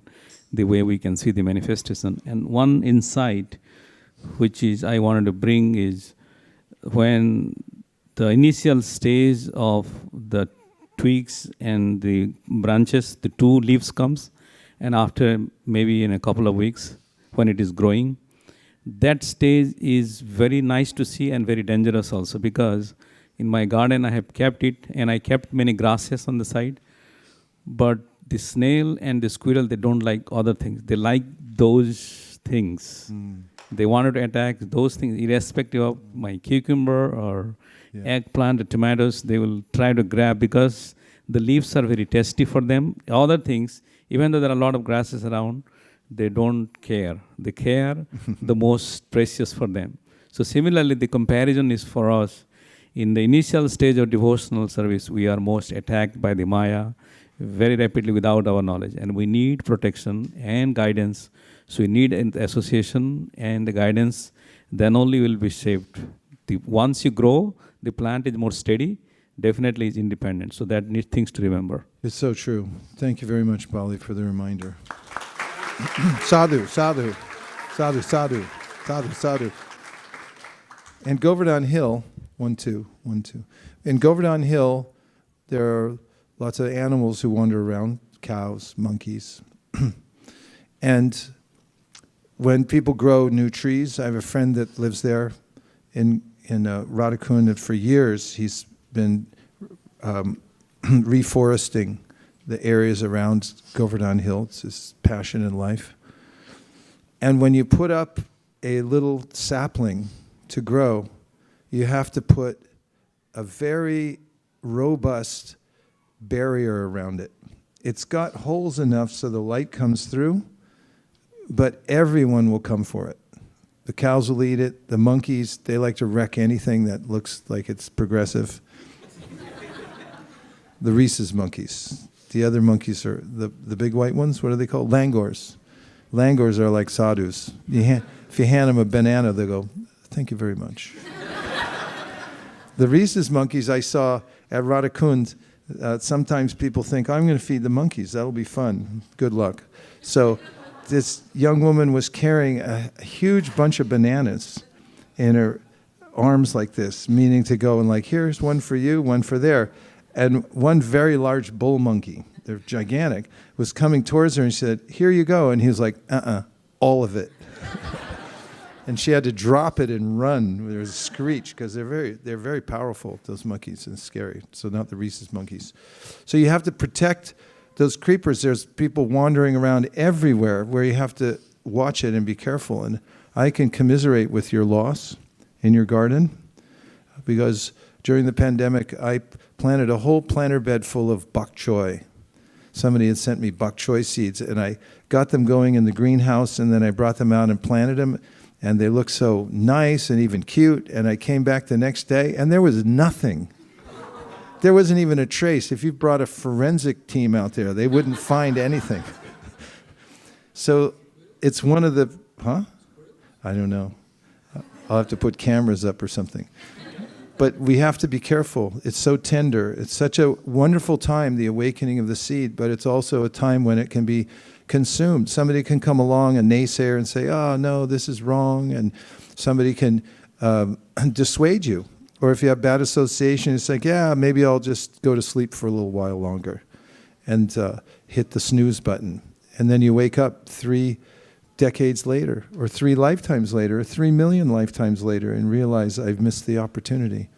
F: the way we can see the manifestation. And one insight which is I wanted to bring is when the initial stage of the twigs and the branches, the two leaves comes, and after maybe in a couple of weeks when it is growing, that stage is very nice to see and very dangerous also, because in my garden I have kept it and I kept many grasses on the side, but the snail and the squirrel, they don't like other things. They like those things. They wanted to attack those things, irrespective of my cucumber or eggplant or tomatoes. They will try to grab because the leaves are very tasty for them. Other things, even though there are a lot of grasses around, they don't care. They care the most precious for them. So similarly, the comparison is for us. In the initial stage of devotional service, we are most attacked by the Maya very rapidly without our knowledge. And we need protection and guidance. So we need an association and the guidance. Then only will be shaped. Once you grow, the plant is more steady. Definitely is independent. So that needs things to remember.
A: It's so true. Thank you very much, Bali, for the reminder. Sadhu, sadhu, sadhu, sadhu, sadhu, sadhu. And Govardhan Hill, 1, 2, 1, 2. In Govardhan Hill, there are lots of animals who wander around, cows, monkeys. And when people grow new trees, I have a friend that lives there in Radhakund. For years, he's been reforesting the areas around Govardhan Hill. It's his passion in life. And when you put up a little sapling to grow, you have to put a very robust barrier around it. It's got holes enough so the light comes through, but everyone will come for it. The cows will eat it. The monkeys, they like to wreck anything that looks like it's progressive. The Rhesus monkeys. The other monkeys are the big white ones. What are they called? Langurs. Langurs are like sadhus. If you hand them a banana, they go, "Thank you very much." The Rhesus monkeys I saw at Radhakund, sometimes people think, I'm going to feed the monkeys. That'll be fun. Good luck. So this young woman was carrying a huge bunch of bananas in her arms like this, meaning to go and like, here's one for you, one for there. And one very large bull monkey, they're gigantic, was coming towards her and she said, here you go. And he was like, all of it. And she had to drop it and run. There was a screech because they're very powerful, those monkeys, and scary. So not the Rhesus monkeys. So you have to protect those creepers. There's people wandering around everywhere where you have to watch it and be careful. And I can commiserate with your loss in your garden because during the pandemic, I planted a whole planter bed full of bok choy. Somebody had sent me bok choy seeds, and I got them going in the greenhouse, and then I brought them out and planted them. And they looked so nice and even cute. And I came back the next day, and there was nothing. There wasn't even a trace. If you brought a forensic team out there, they wouldn't find anything. So it's one of the, I don't know. I'll have to put cameras up or something. But we have to be careful. It's so tender. It's such a wonderful time, the awakening of the seed, but it's also a time when it can be consumed. Somebody can come along, a naysayer, and say, oh, no, this is wrong. And somebody can dissuade you. Or if you have bad association, it's like, yeah, maybe I'll just go to sleep for a little while longer and hit the snooze button. And then you wake up 3 decades later, or 3 lifetimes later, or 3 million lifetimes later, and realize I've missed the opportunity.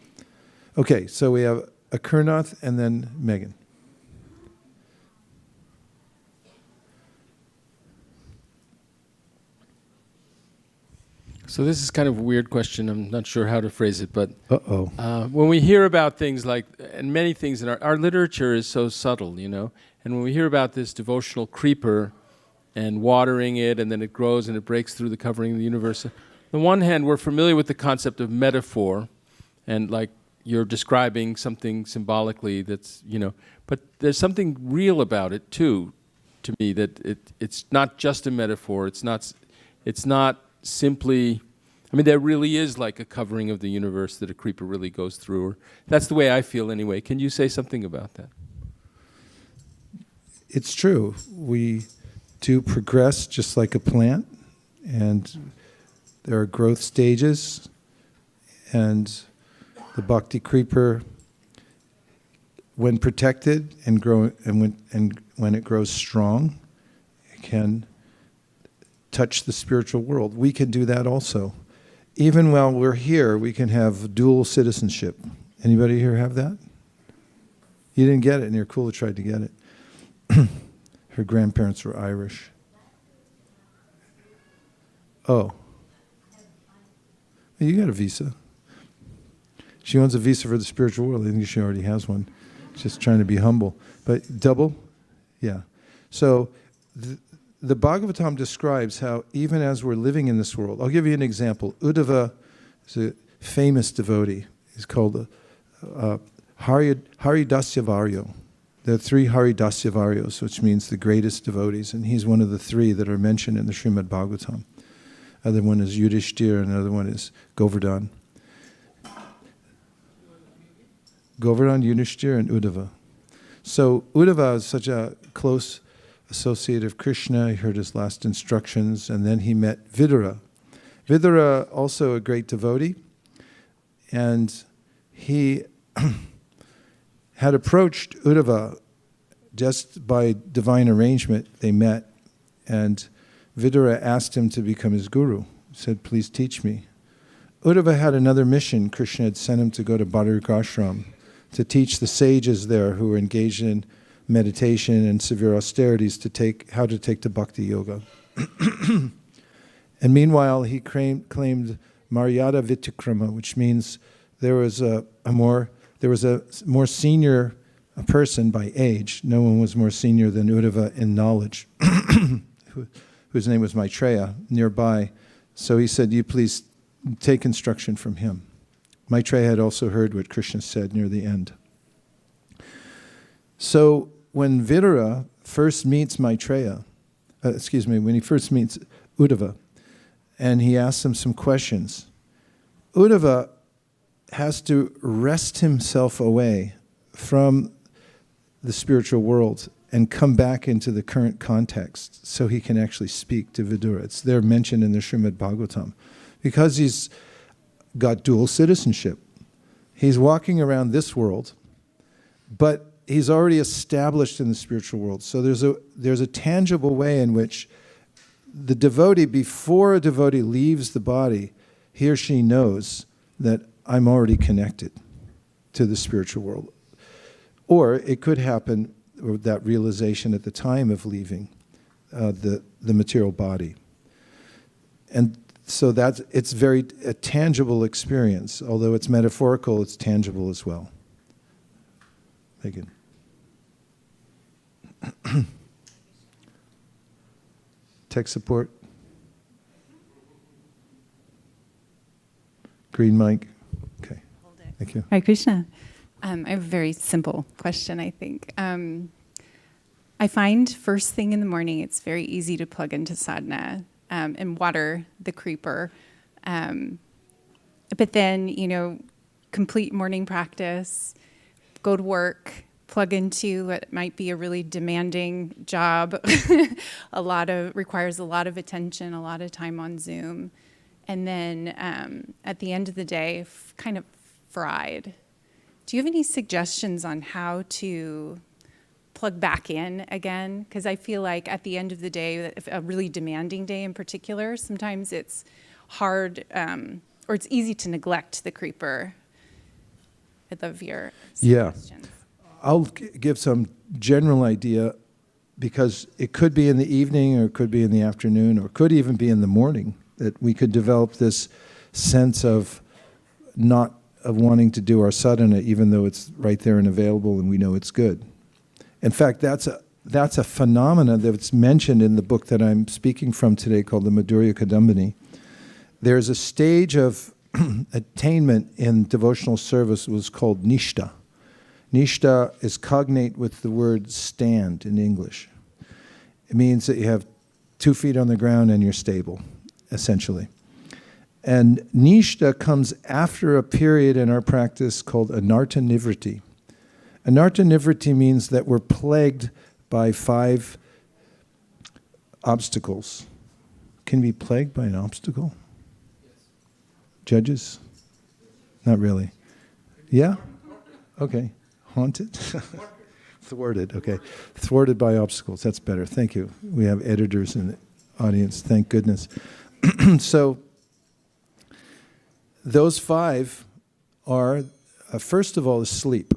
A: Okay, so we have Akurnath and then Megan.
B: So this is kind of a weird question. I'm not sure how to phrase it, but when we hear about things like, and many things in our literature is so subtle, you know, and when we hear about this devotional creeper and watering it, and then it grows and it breaks through the covering of the universe, on the one hand, we're familiar with the concept of metaphor, and like you're describing something symbolically that's, you know, but there's something real about it too, to me, that it's not just a metaphor. It's not simply, I mean, there really is like a covering of the universe that a creeper really goes through. Or that's the way I feel anyway. Can you say something about that?
A: It's true. We do progress just like a plant, and there are growth stages, and the bhakti creeper, when protected and grow, and when it grows strong, it can touch the spiritual world. We can do that also. Even while we're here, we can have dual citizenship. Anybody here have that? You didn't get it, and you're cool to try to get it. Her grandparents were Irish. Oh. You got a visa. She wants a visa for the spiritual world. I think she already has one. Just trying to be humble. But double? Yeah. So the Bhagavatam describes how even as we're living in this world, I'll give you an example. Uddhava is a famous devotee. He's called Haridasyavaryo. There are 3 Haridasyawaryos, which means the greatest devotees, and he's one of the 3 that are mentioned in the Srimad Bhagavatam. Other one is Yudhishthira, and another one is Govardhan. Govardhan, Yudhishthira, and Uddhava. So Uddhava is such a close associate of Krishna. He heard his last instructions, and then he met Vidura. Vidura, also a great devotee, and he had approached Uddhava just by divine arrangement. They met, and Vidura asked him to become his guru. He said, please teach me. Uddhava had another mission. Krishna had sent him to go to Badarika ashram to teach the sages there who were engaged in meditation and severe austerities how to take to bhakti yoga. And meanwhile, he claimed Maryada Vitikrama, which means there was a more senior person by age. No one was more senior than Uddhava in knowledge, whose name was Maitreya, nearby. So he said, you please take instruction from him. Maitreya had also heard what Krishna said near the end. So when Vidura first meets when he first meets Uddhava, and he asks him some questions, Uddhava has to wrest himself away from the spiritual world and come back into the current context so he can actually speak to Vidura. It's there mentioned in the Srimad Bhagavatam. Because he's got dual citizenship. He's walking around this world, but he's already established in the spiritual world. So there's a tangible way in which the devotee, before a devotee leaves the body, he or she knows that I'm already connected to the spiritual world. Or it could happen, or that realization at the time of leaving the material body. And so it's a tangible experience. Although it's metaphorical, it's tangible as well. Megan. Tech support. Green mic. Okay. Thank you.
G: Hare Krishna. I have a very simple question, I think. I find first thing in the morning, it's very easy to plug into sadhana and water the creeper. But then, complete morning practice, go to work, plug into what might be a really demanding job, requires a lot of attention, a lot of time on Zoom. And then at the end of the day, kind of fried. Do you have any suggestions on how to plug back in again? Because I feel like at the end of the day, a really demanding day in particular, sometimes it's hard or it's easy to neglect the creeper. I'd love your suggestions.
A: Yeah. I'll give some general idea because it could be in the evening or it could be in the afternoon or it could even be in the morning that we could develop this sense of wanting to do our sadhana even though it's right there and available and we know it's good. In fact, that's a phenomena that's mentioned in the book that I'm speaking from today called the Madhurya Kadambini. There's a stage of attainment in devotional service was called nishta. Nishta is cognate with the word stand in English. It means that you have 2 feet on the ground and you're stable, essentially. And nishta comes after a period in our practice called anartha nivriti. Anartha nivriti means that we're plagued by 5 obstacles. Can we be plagued by an obstacle? Judges? Not really. Yeah? Okay. Haunted? Thwarted, okay. Thwarted by obstacles, that's better. Thank you. We have editors in the audience, thank goodness. So, those 5 are, first of all, is sleep.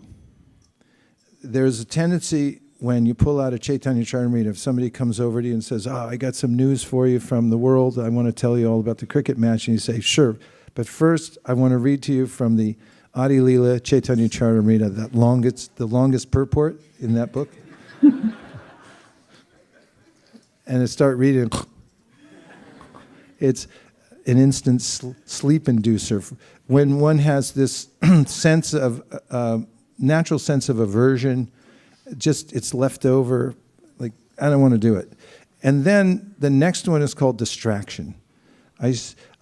A: There's a tendency when you pull out a Chaitanya Charitamrita, if somebody comes over to you and says, I got some news for you from the world, I want to tell you all about the cricket match, and you say, sure, but first I want to read to you from the Adi Leela Chaitanya Charitamrita, the longest purport in that book. And I start reading. It's an instant sleep inducer. When one has this sense of, natural sense of aversion, just it's left over, like, I don't want to do it. And then the next one is called distraction.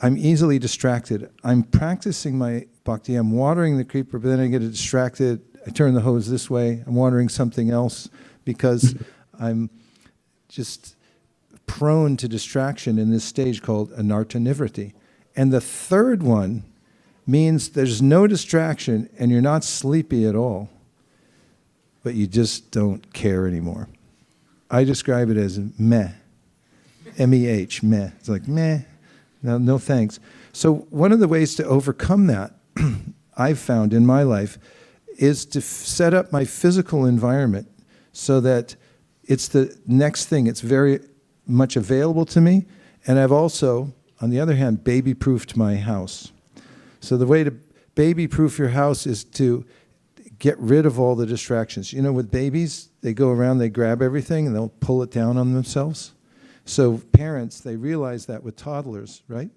A: I'm easily distracted. I'm practicing my bhakti. I'm watering the creeper, but then I get distracted. I turn the hose this way. I'm watering something else because I'm just prone to distraction in this stage called anartha nivriti. And the third one means there's no distraction and you're not sleepy at all, but you just don't care anymore. I describe it as meh, M-E-H, meh. It's like meh, no thanks. So one of the ways to overcome that, I've found in my life, is to set up my physical environment so that it's the next thing. It's very much available to me. And I've also, on the other hand, baby-proofed my house. So the way to baby-proof your house is to get rid of all the distractions. You know, with babies, they go around, they grab everything, and they'll pull it down on themselves. So parents, they realize that with toddlers, right?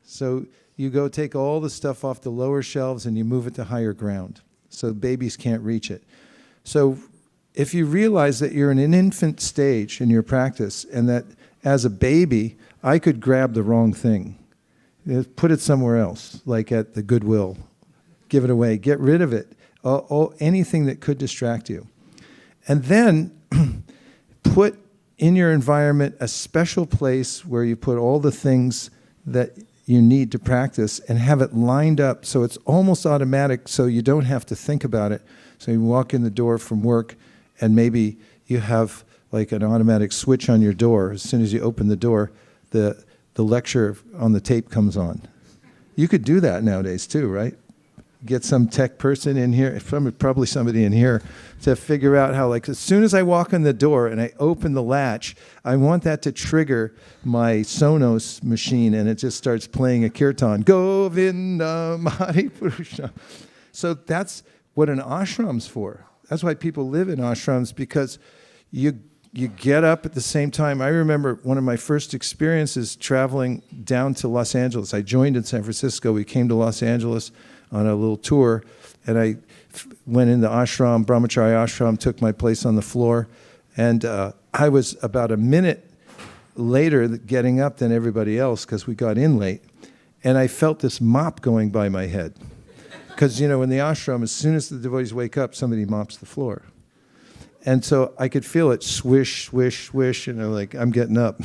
A: So you go take all the stuff off the lower shelves and you move it to higher ground. So babies can't reach it. So if you realize that you're in an infant stage in your practice and that as a baby, I could grab the wrong thing, put it somewhere else, like at the Goodwill, give it away, get rid of it, anything that could distract you. And then put in your environment a special place where you put all the things that you need to practice and have it lined up so it's almost automatic so you don't have to think about it. So you walk in the door from work and maybe you have like an automatic switch on your door. As soon as you open the door, the lecture on the tape comes on. You could do that nowadays too, right? Get some tech person in here, probably somebody in here, to figure out how, like, as soon as I walk in the door and I open the latch, I want that to trigger my Sonos machine and it just starts playing a Kirtan. Govinda Hari Purusha. So that's what an ashram's for. That's why people live in ashrams, because you get up at the same time. I remember one of my first experiences traveling down to Los Angeles. I joined in San Francisco. We came to Los Angeles on a little tour, and I went in the ashram, brahmachari ashram, took my place on the floor, and I was about a minute later getting up than everybody else because we got in late, and I felt this mop going by my head. Because, you know, in the ashram, as soon as the devotees wake up, somebody mops the floor. And so I could feel it swish, swish, swish, and I'm like, I'm getting up.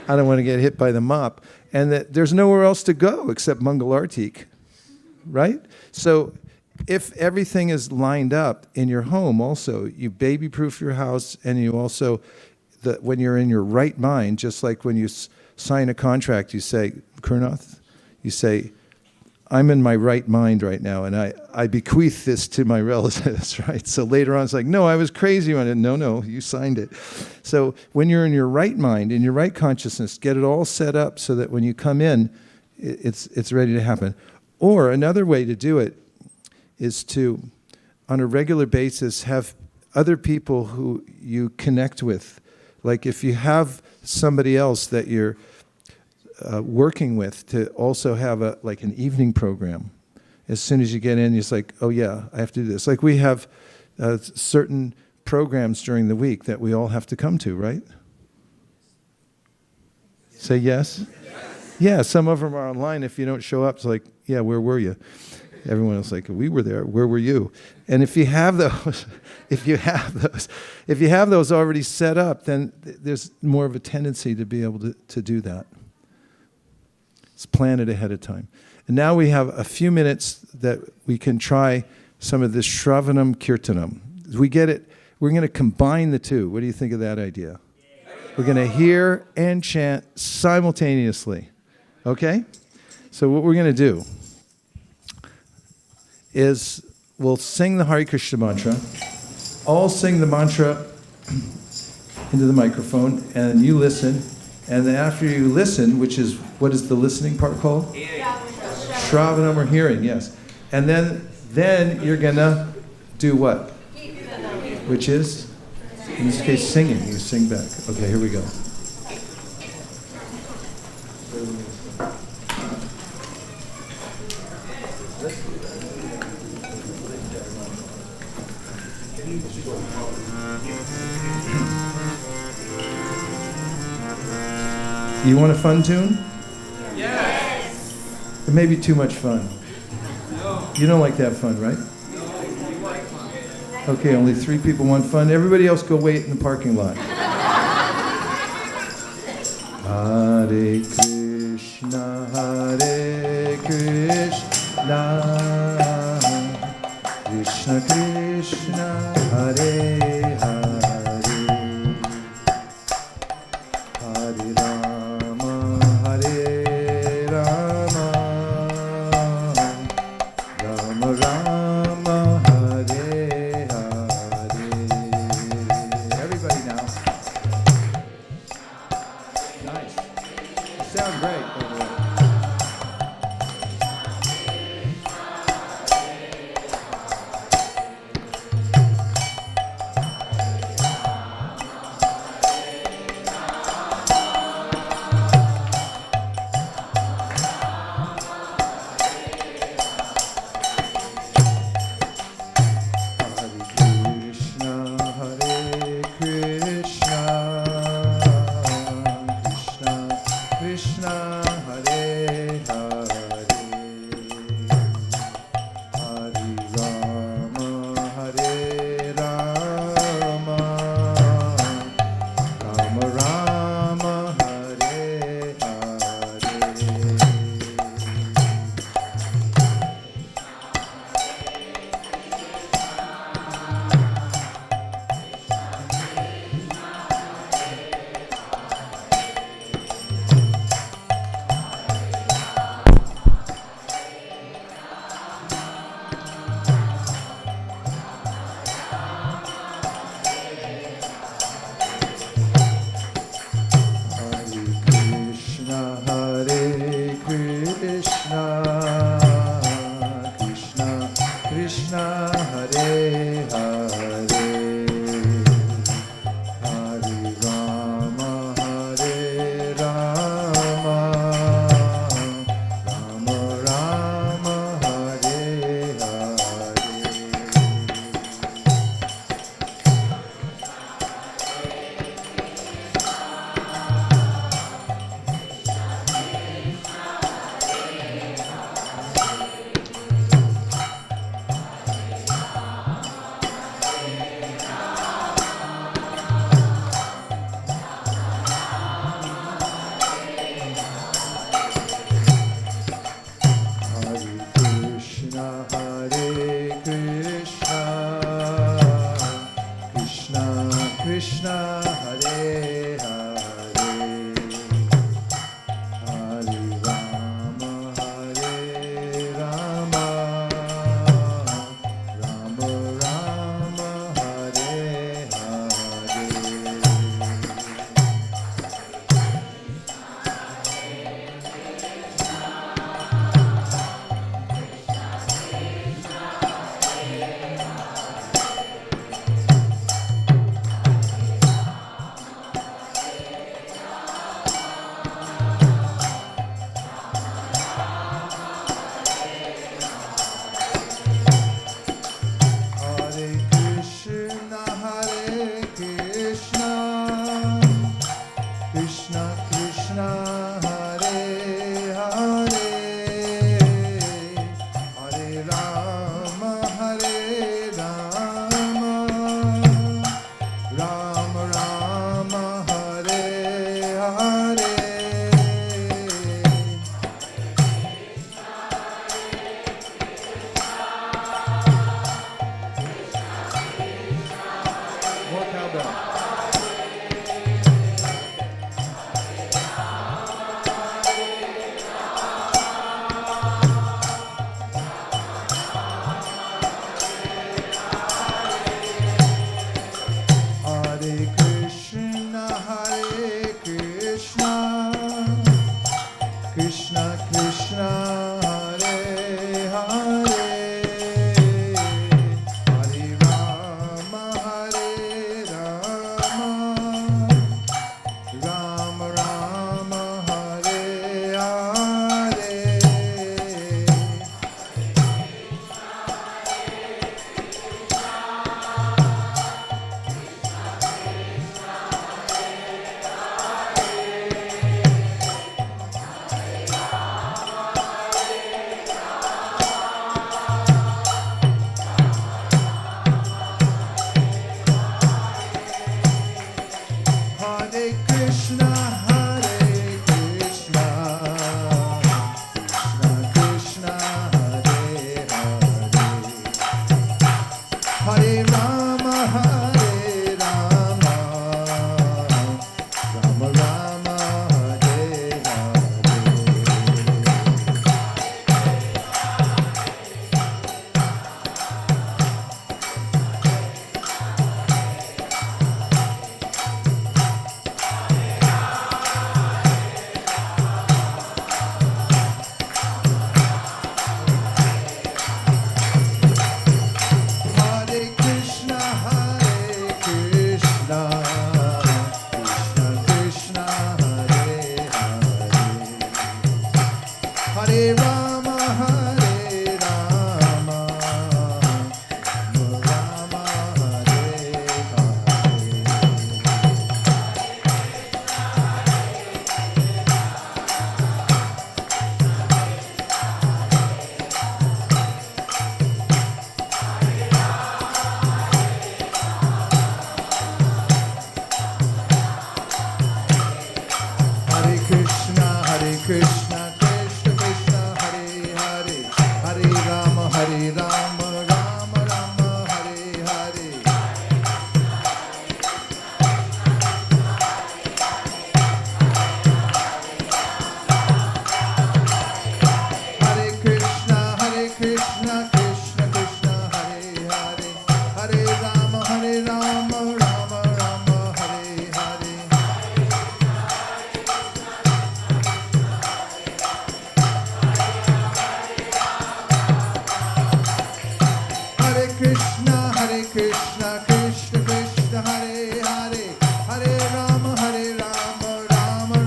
A: I don't want to get hit by the mop. And that there's nowhere else to go except Mangalartik, right? So if everything is lined up in your home also, you baby-proof your house, and you also, when you're in your right mind, just like when you sign a contract, you say, Kurnath, you say, I'm in my right mind right now, and I bequeath this to my relatives, right? So later on, it's like, no, I was crazy on it. No, you signed it. So when you're in your right mind, in your right consciousness, get it all set up so that when you come in, it's ready to happen. Or another way to do it is to, on a regular basis, have other people who you connect with. Like if you have somebody else that you're working with, to also have like an evening program. As soon as you get in, it's like, oh yeah, I have to do this. Like we have certain programs during the week that we all have to come to, right? Say yes? Yeah, some of them are online. If you don't show up, it's like, yeah, where were you? Everyone else like, we were there. Where were you? And if you have those, if you have those already set up, then there's more of a tendency to be able to do that. It's plan it ahead of time. And now we have a few minutes that we can try some of this Shravanam Kirtanam. As we get it, we're going to combine the two. What do you think of that idea? We're going to hear and chant simultaneously. Okay? So what we're going to do is we'll sing the Hare Krishna mantra. All sing the mantra into the microphone, and you listen. And then after you listen, which is, what is the listening part called? Shravanam, or hearing, yes. And then you're gonna do what? Which is, in this case, singing. You sing back. Okay, here we go. You want a fun tune? Yes. It may be too much fun. No. You don't like to have fun, right? No, we like fun. Okay, only 3 people want fun. Everybody else go wait in the parking lot. Hare Krishna, Hare Krishna, Krishna Krishna, Hare Hare, Hare Rama, Hare Rama, Rama Rama, Hare Hare. Everybody now. Nice. You sound great, by the way. Hare Rama, Rama Rama, Hare Hare. Hare Krishna, Krishna Krishna, Hare Hare. Hare Rama, Rama Rama, Hare Hare. Hare Krishna, Krishna Krishna, Hare Hare. Hare Rama, Rama Rama,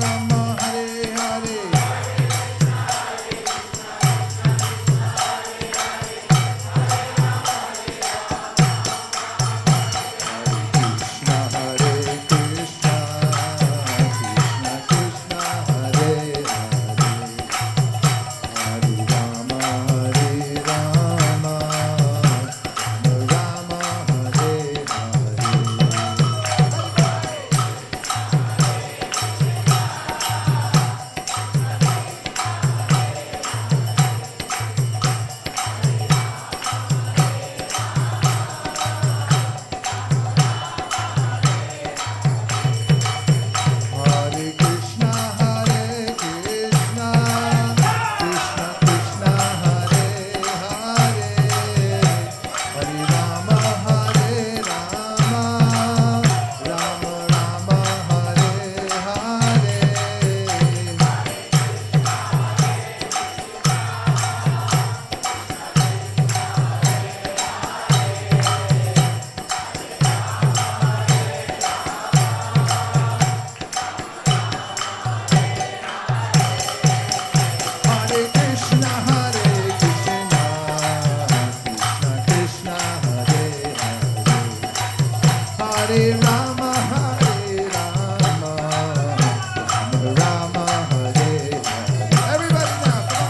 A: Hare Hare. Krishna, Krishna Krishna, Hare Hare. Hare Rama, Rama Rama, Hare Hare Krishna, Krishna Krishna, Hare Hare. Hare Rama, Rama Rama, Hare Hare. Hare Krishna, Krishna Krishna, Hare Hare. Hare Rama, Rama Rama, Hare Hare. Everybody now, come on.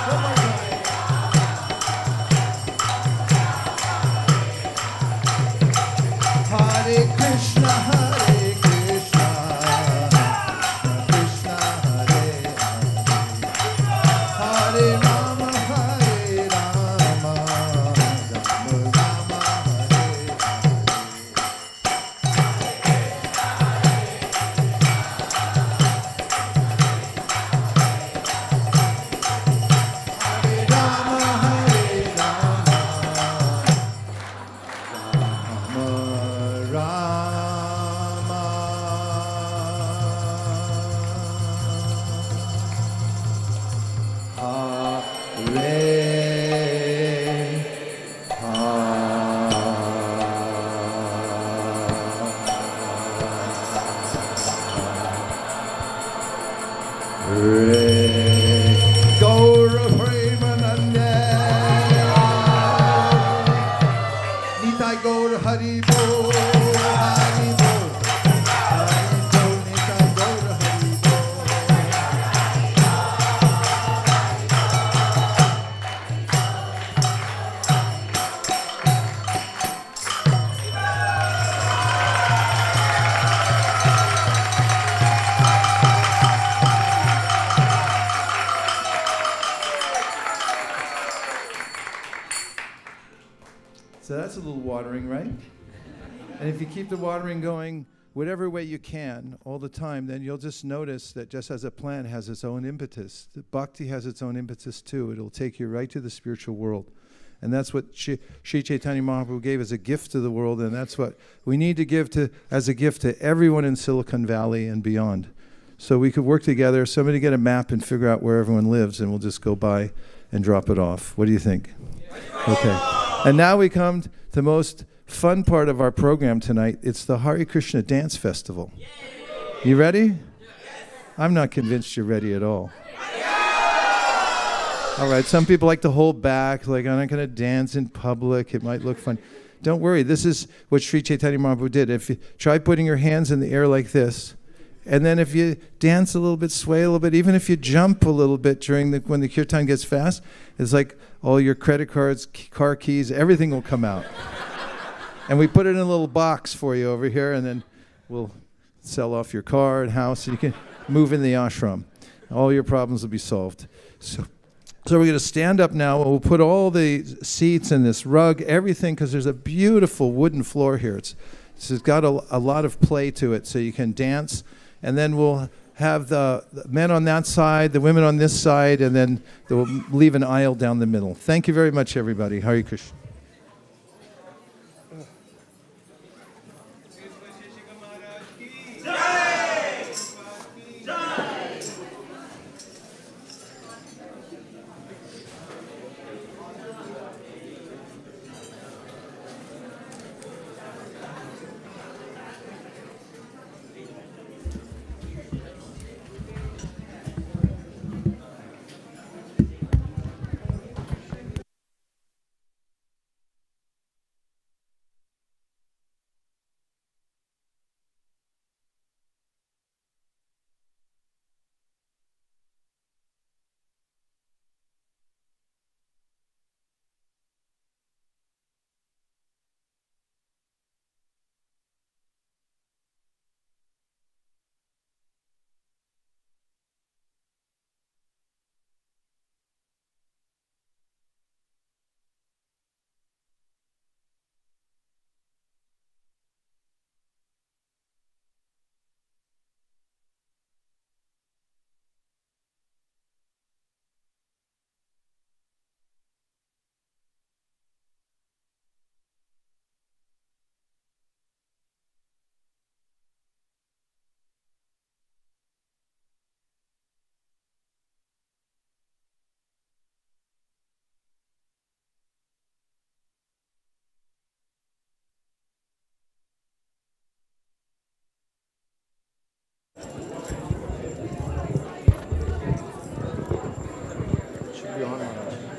A: One more time. Hare Krishna, Krishna Krishna, Hare Hare. Hare Rama, Rama Rama, Hare Hare. Hare Rama, Gaura Premanande Nitai Gaura Hari Bo, Hari Bo, Hari Bo, Nitai Gaura Hari Bo. So that's a little watering, right? And if you keep the watering going whatever way you can all the time, then you'll just notice that just as a plant has its own impetus, the bhakti has its own impetus too. It'll take you right to the spiritual world. And that's what Sri Chaitanya Mahaprabhu gave as a gift to the world, and that's what we need to give to as a gift to everyone in Silicon Valley and beyond. So we could work together, somebody get a map and figure out where everyone lives, and we'll just go by and drop it off. What do you think? Okay. And now we come to the most fun part of our program tonight. It's the Hare Krishna Dance Festival. You ready? I'm not convinced you're ready at all. All right, some people like to hold back, like, I'm not going to dance in public. It might look fun. Don't worry. This is what Sri Chaitanya Mahaprabhu did. If you try putting your hands in the air like this, and then if you dance a little bit, sway a little bit, even if you jump a little bit when the kirtan gets fast, it's like all your credit cards, car keys, everything will come out. And we put it in a little box for you over here, and then we'll sell off your car and house, and you can move in the ashram. All your problems will be solved. So we're going to stand up now, and we'll put all the seats and this rug, everything, because there's a beautiful wooden floor here. It's got a lot of play to it, so you can dance. And then we'll have the men on that side, the women on this side, and then we'll leave an aisle down the middle. Thank you very much, everybody. Hare Krishna.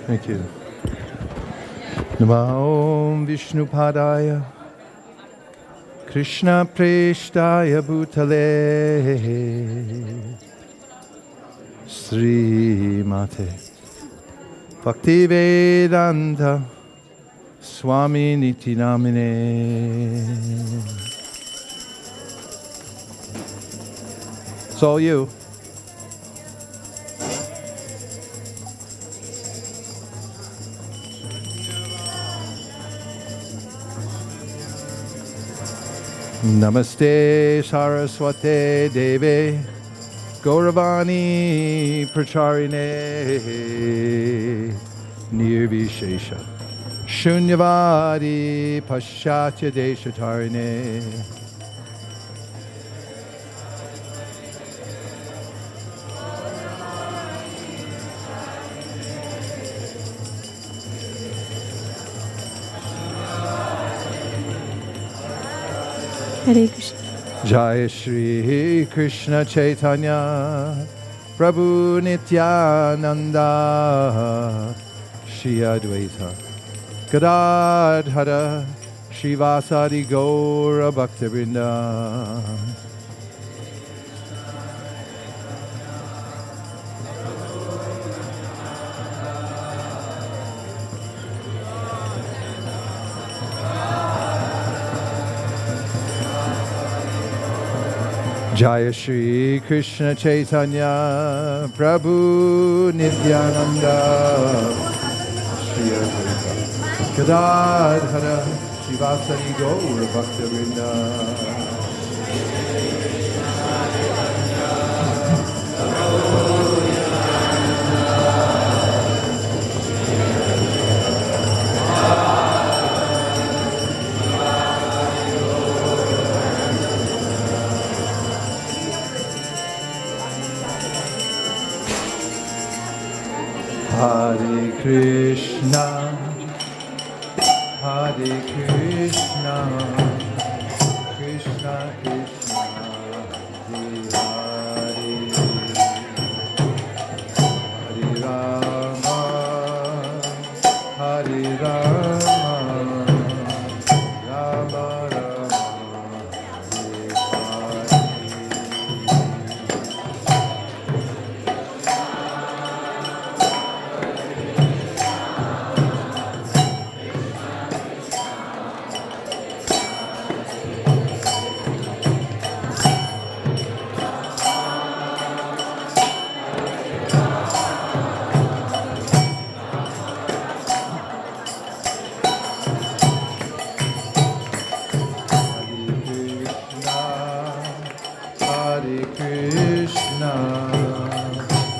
A: Thank you. Namo Om Vishnu Padaya Krishna Preshtaya Bhutale Sri Mate Bhakti Vedanta Swami Niti Namine. It's all you. Namaste Saraswate Deve Gauravani Pracharine Nirvishesha Shunyavadi Paschatya Deshatarine.
C: Hare Krishna.
A: Jai Shri Krishna Chaitanya Prabhu Nityananda Shri Advaita Gadadhara Shivasadi Gaura Bhaktivinoda. Jaya Shri Krishna Chaitanya Prabhu Nityananda Shri Advaita Gadadhara Shivasari Gaura Bhaktivinoda. Hare Krishna, Hare Krishna, Krishna Krishna, Hare Hare, Hare Rama, Hare Rama, Rama Rama, Hare Hare.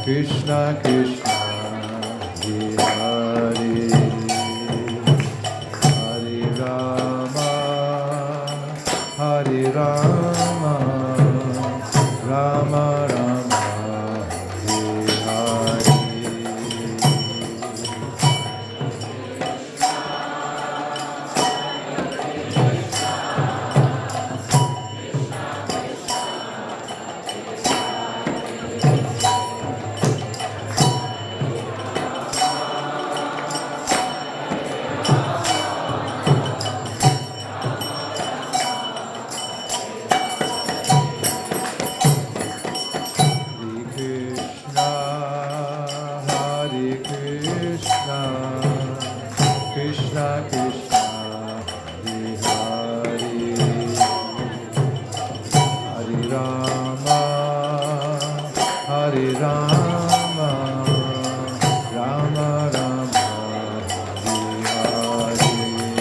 A: Krishna Krishna Hare Hare Rama Hare Rama Rama Rama Hare Hare Krishna Krishna Hare Hare Rama Hare Rama Rama Rama Hare Hare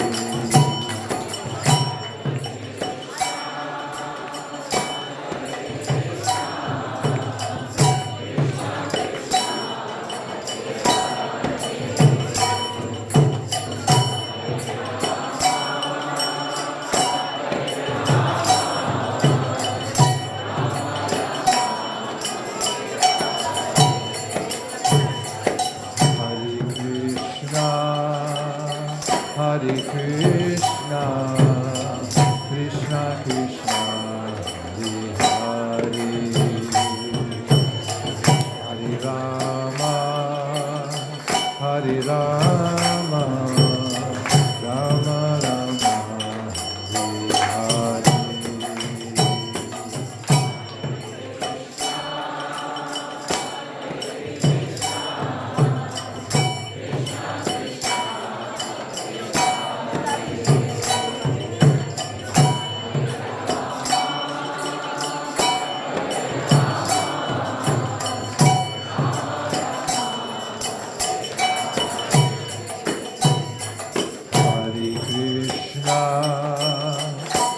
A: Hare Krishna, Krishna Krishna, Hare Hare, Hare Rama, Hare Rama, Rama Rama, Hare Hare.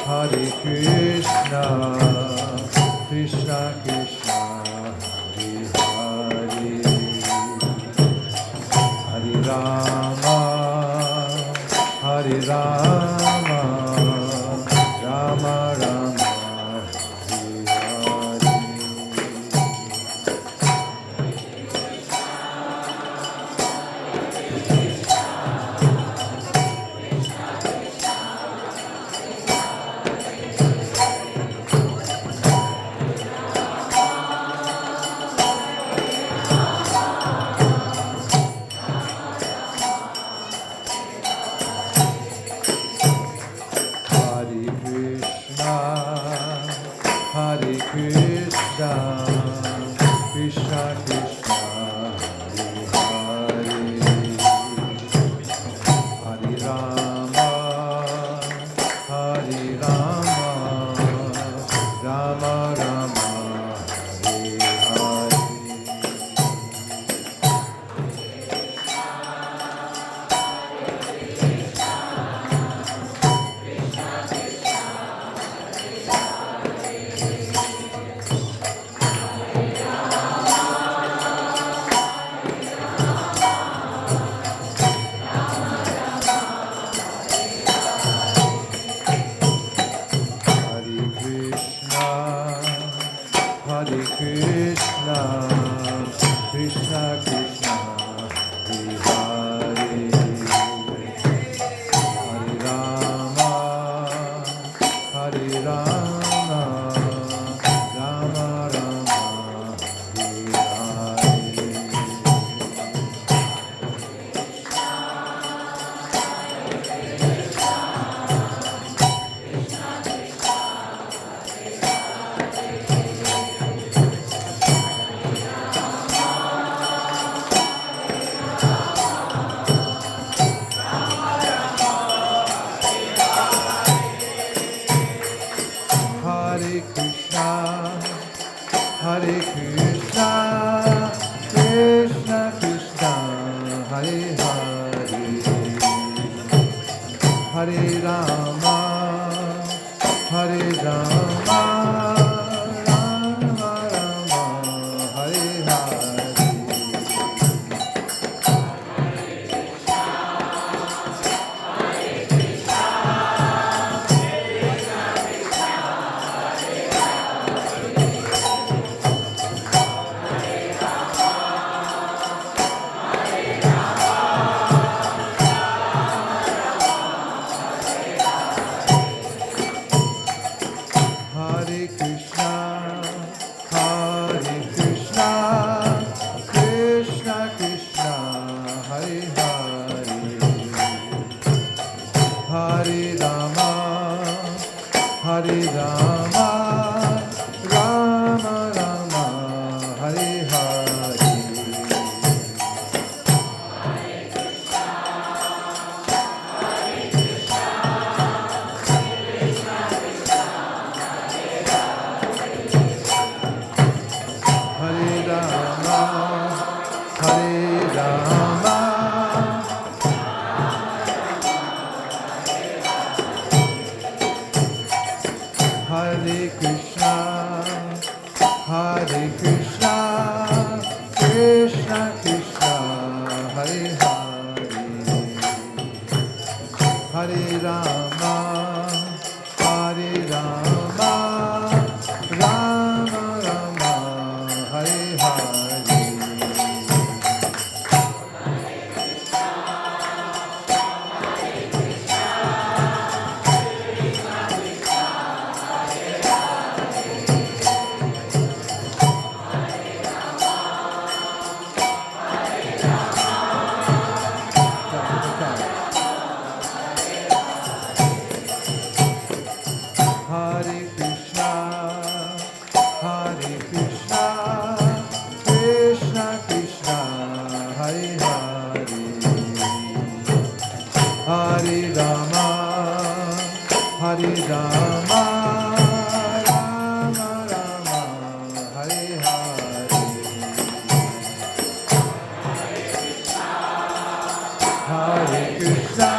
A: Hare Krishna, Krishna Krishna, Hare Hare, Hare Rama, Hare Rama, Rama Rama, Hare Hare. Hare Krishna, Krishna Krishna, Hare Hare, Hare Rama, Hare Rama, Rama Rama, Hare Hare. Hare Krishna, Krishna Krishna, Hare Hare, Hare Rama, Hare Rama, Rama Rama, Hare Hare. Hare Krishna, Hare Krishna, Krishna Krishna, Hare Hare, Hare Rama, Hare Rama, Rama Rama, Hare Hare. Hare Krishna, Hare Krishna, Krishna Krishna, Hare Hare, Hare Rama, Hare Rama, Rama Rama, Hare Hare. Hare Rama, Hare Rama, Hare Krishna, Hare Krishna, Krishna Krishna, Hare Hare, Hare Rama, Hare Rama, Rama Rama, Hare Hare. Hare Krishna, Hare Krishna, Krishna Krishna, Hare Hare, Hare Rama, Hare Rama, Rama Rama, Hare Hare, Hare Krishna.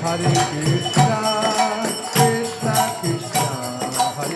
A: Hare Krishna, Krishna Krishna, Hare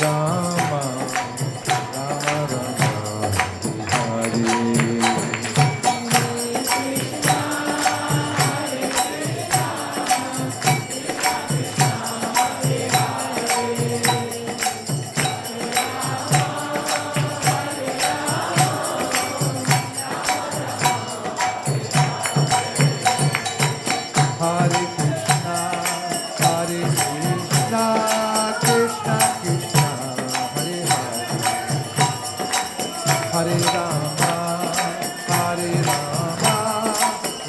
A: Rama, Rama Rama, Hare Hare. Hare Krishna, Krishna Krishna, Hare Hare, Hare Rama,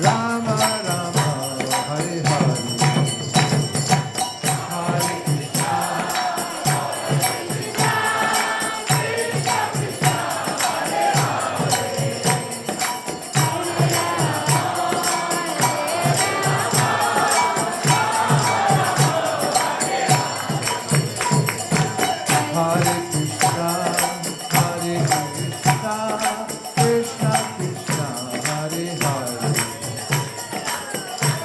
A: Rama Rama, Hare Hare. Hare Krishna, Hare Krishna, Krishna Krishna, Hare Hare,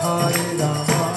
A: Hare Rama,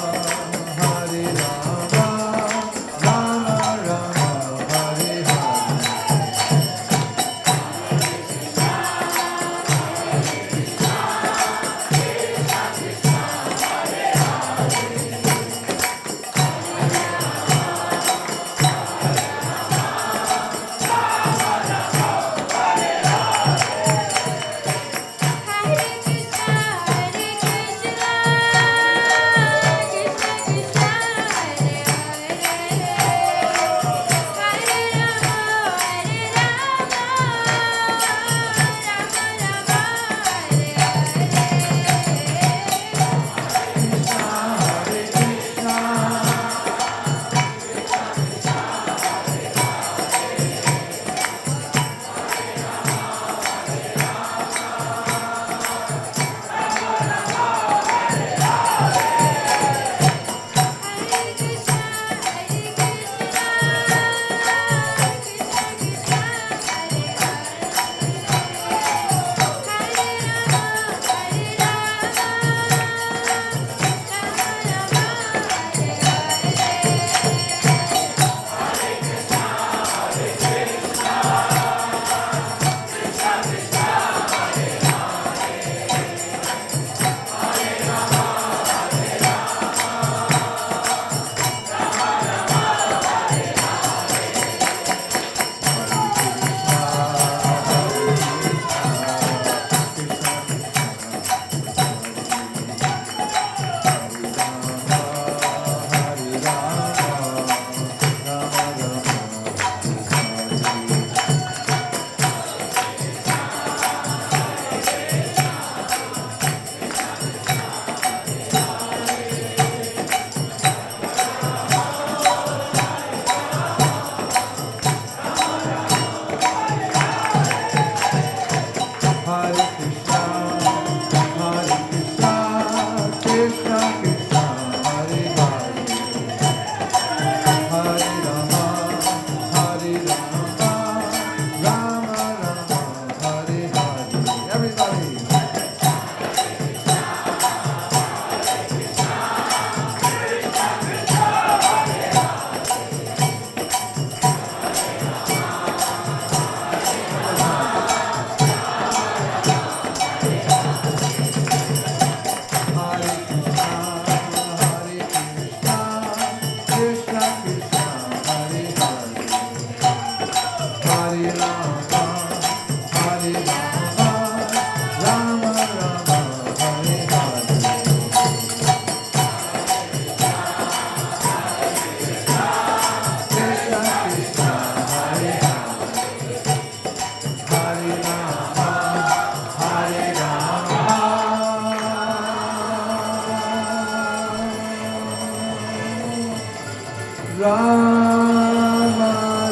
A: Rama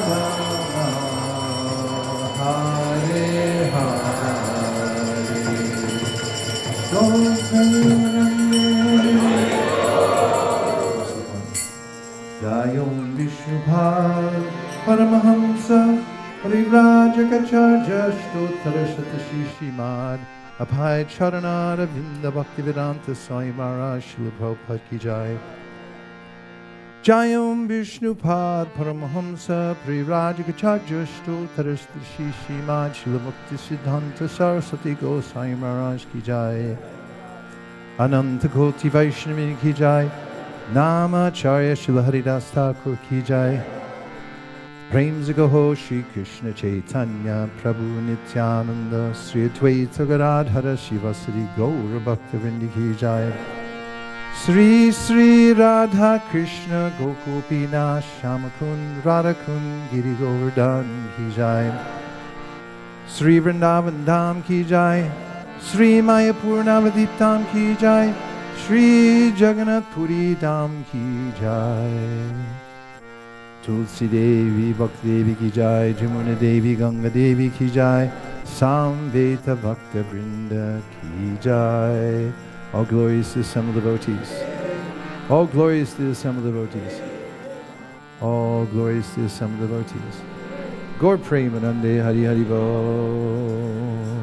A: Rama, Hare Hare. Jayom Vishnubhad Paramahamsa Parivrajacharya Shtotarashatashishiman Abhay Charanara Vinda Bhaktivedanta Swami Maharaj Srila Prabhupada Ki Jai. Jayam Vishnupad Paramahamsa Privrajagacharjashto Tarastri Shimad Shilavakti Siddhanta Saraswati Gosai Maharaj Ki Jai Ananta Koti Vaishnavini Ki Jai Nama Acharya Srila Haridas Thakur Ki Jai Prem Zagaho Shri Krishna Chaitanya Prabhu Nityananda Sri Advaita Gadadhara Shivasari Gaura Bhakta Vrindi Ki Jai Sri Sri Radha Krishna Gokupina Shamakund Radhakund Giri Govardhan Ki Jai Sri Vrindavan Dham Ki Jai Sri Mayapur Navadip Dham Ki Jai Sri Jagannath Puri Dham Ki Jai Tulsi Devi Bhakti Devi Ki Jai Jamuna Devi Ganga Devi Ki Jai Samveta Bhakta Vrinda Ki Jai. All glories to the assembled devotees. All glories to the assembled devotees. All glories to the assembled devotees. Gaur Premanande Hari Hari Bo.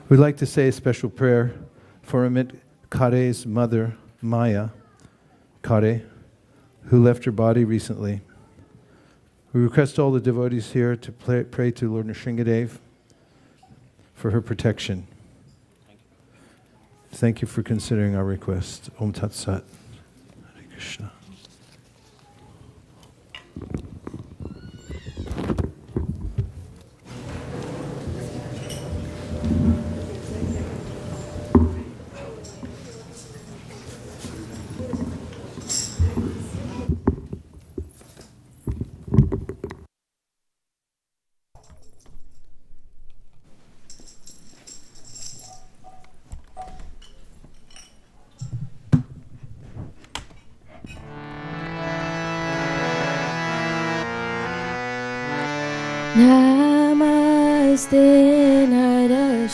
A: We'd like to say a special prayer for Amit Kare's mother, Maya Kare, who left her body recently. We request all the devotees here to pray to Lord Nrsingadev for her protection. Thank you for considering our request. Om Tat Sat. Hare Krishna.
C: Namaste Narasimhaya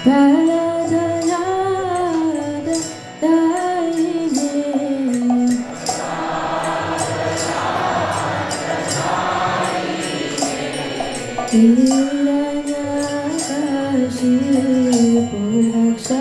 C: Prasadam Daine Hiranyakashi Puraksha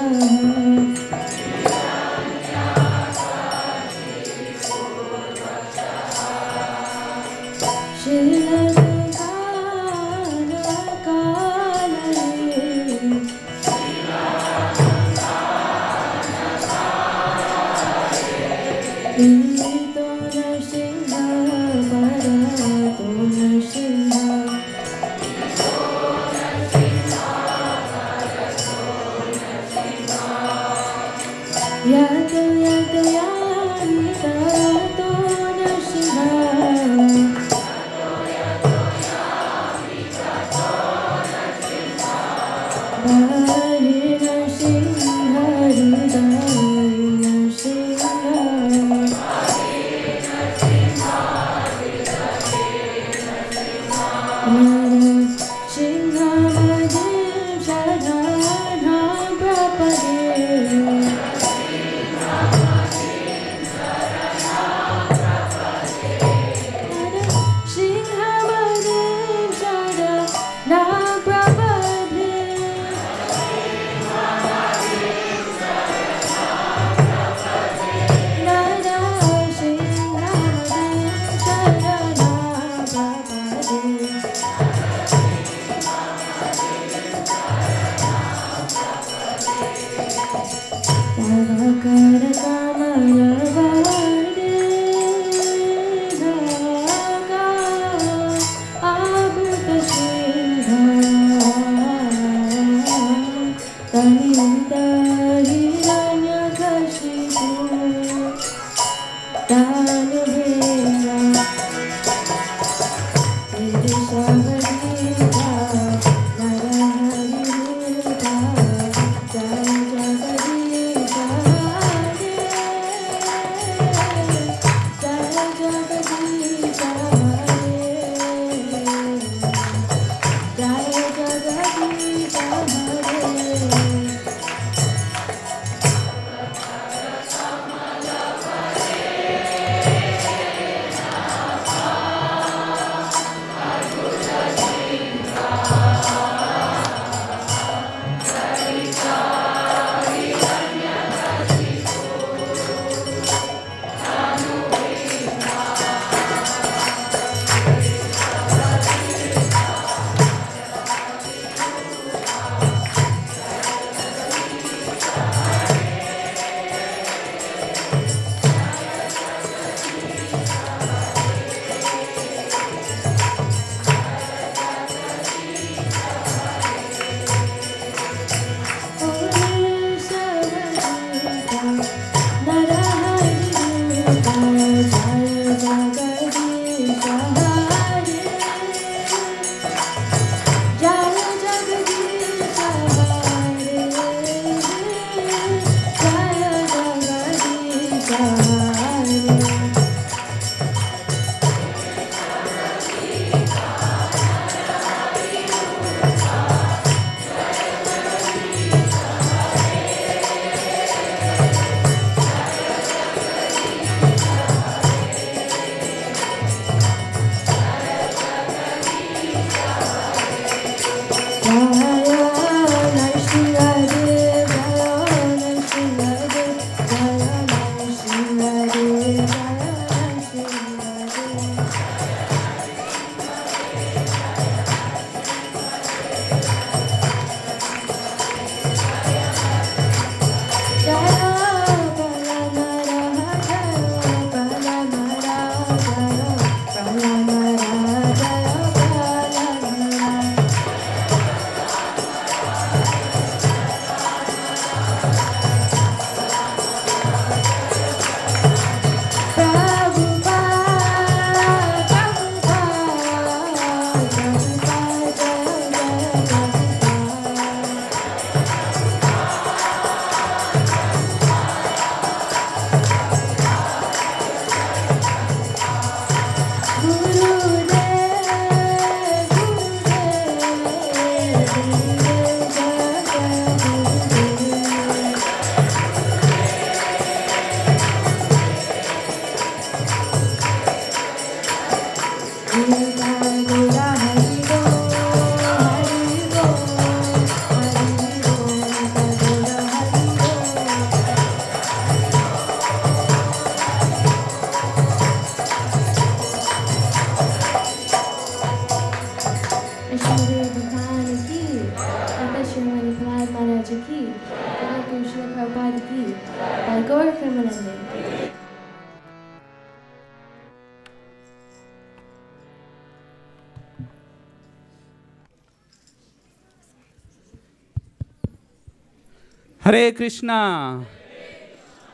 H: Hare Krishna,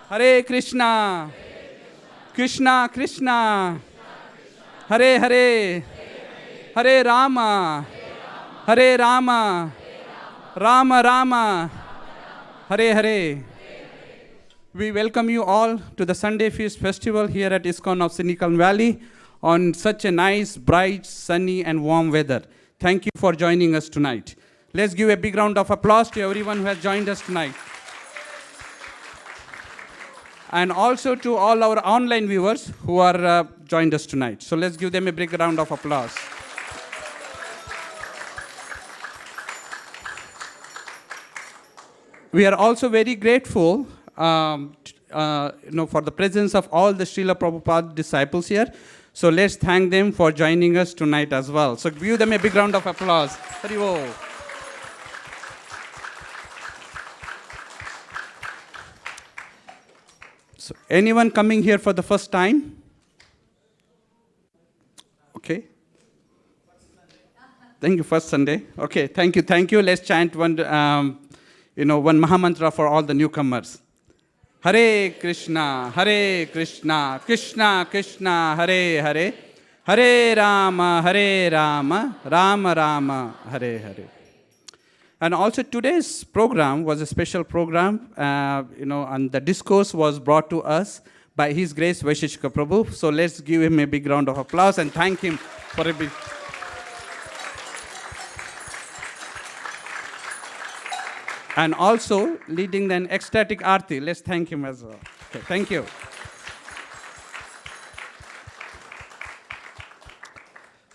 H: Hare Krishna, Krishna Krishna, Hare Hare, Hare Rama, Hare Rama, Rama Rama, Hare Hare. We welcome you all to the Sunday Feast Festival here at ISKCON of Silicon Valley on such a nice, bright, sunny and warm weather. Thank you for joining us tonight. Let's give a big round of applause to everyone who has joined us tonight. And also to all our online viewers who are joined us tonight. So let's give them a big round of applause. We are also very grateful for the presence of all the Srila Prabhupada disciples here. So let's thank them for joining us tonight as well. So give them a big round of applause. Hari Bol. So anyone coming here for the first time? Okay. Thank you, first Sunday. Okay, thank you. Let's chant one Mahamantra for all the newcomers. Hare Krishna, Krishna Krishna, Hare Hare, Hare Rama, Rama Rama, Hare Hare. And also today's program was a special program, and the discourse was brought to us by His Grace Vaisesika Prabhu. So let's give him a big round of applause and thank him for a big... And also leading an ecstatic arti. Let's thank him as well. Okay, thank you.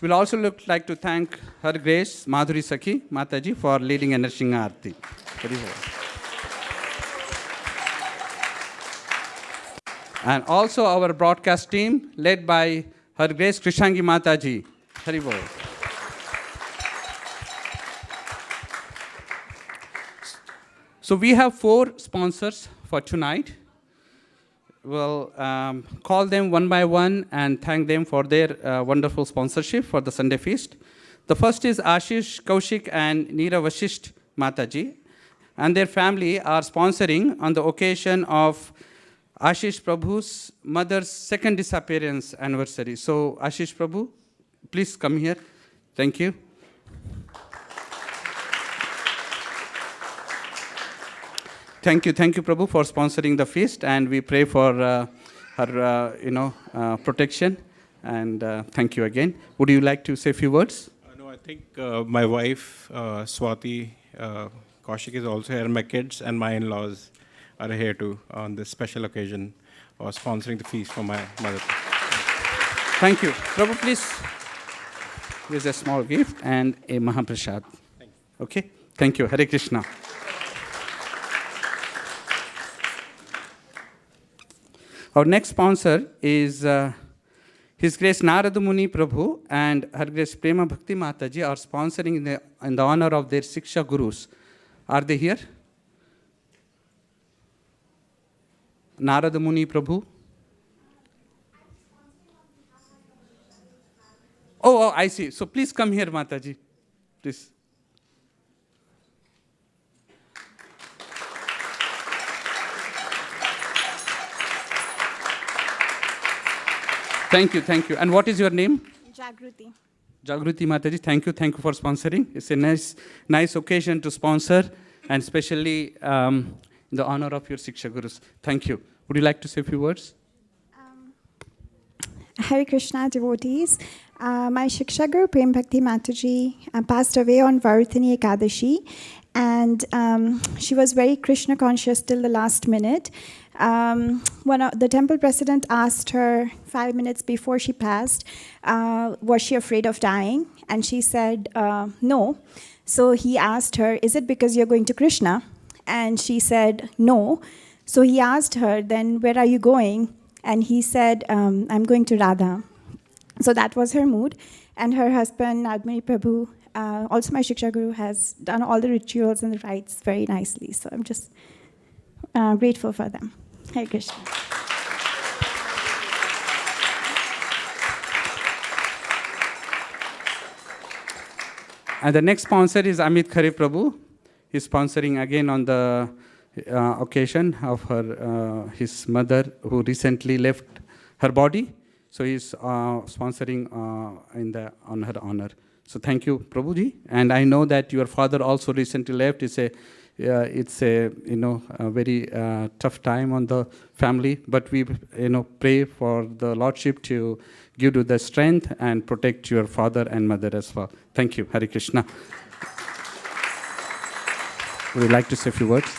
H: We'll also like to thank Her Grace Madhuri Sakhi Mataji for leading a nursing arti. Very well. And also our broadcast team led by Her Grace Krishangi Mataji. Hari Bol. So we have 4 sponsors for tonight. We'll call them one by one and thank them for their wonderful sponsorship for the Sunday Feast. The first is Ashish Kaushik and Neera Vashisht Mataji, and their family are sponsoring on the occasion of Ashish Prabhu's mother's 2nd disappearance anniversary. So Ashish Prabhu, please come here. Thank you. Thank you, Prabhu, for sponsoring the feast, and we pray for her, protection. And thank you again. Would you like to say a few words?
I: No, I think my wife, Swati Kaushik, is also here. My kids and my in-laws are here too on this special occasion of sponsoring the feast for my mother.
H: Thank you. Prabhu, please. Here's a small gift and a Mahaprasad.
I: Thank you.
H: Okay? Thank you. Hare Krishna. Our next sponsor is His Grace Narada Muni Prabhu and Her Grace Prema Bhakti Mataji are sponsoring in the honor of their Siksha Gurus. Are they here? Narada Muni Prabhu? Oh, I see. So please come here, Mataji. Please. Thank you. And what is your name?
J: Jagruti.
H: Jagruti Mataji, thank you for sponsoring. It's a nice occasion to sponsor, and especially in the honor of your Shiksha Gurus. Thank you. Would you like to say a few words?
J: Hare Krishna devotees. My Shiksha Guru, Prem Bhakti Mataji, passed away on Varutini Ekadashi, and she was very Krishna conscious till the last minute. The temple president asked her 5 minutes before she passed, was she afraid of dying? And she said, no. So he asked her, is it because you're going to Krishna? And she said, no. So he asked her, then where are you going? And he said, I'm going to Radha. So that was her mood. And her husband, Nadmani Prabhu, also my Shiksha Guru, has done all the rituals and the rites very nicely. So I'm just grateful for them. Hare Krishna.
H: And the next sponsor is Amit Khare Prabhu. He's sponsoring again on the occasion of his mother who recently left her body. So he's sponsoring on her honor. So thank you, Prabhuji. And I know that your father also recently left. It's a very tough time on the family. But we pray for the Lordship to give you the strength and protect your father and mother as well. Thank you. Hare Krishna. Would you like to say a few words?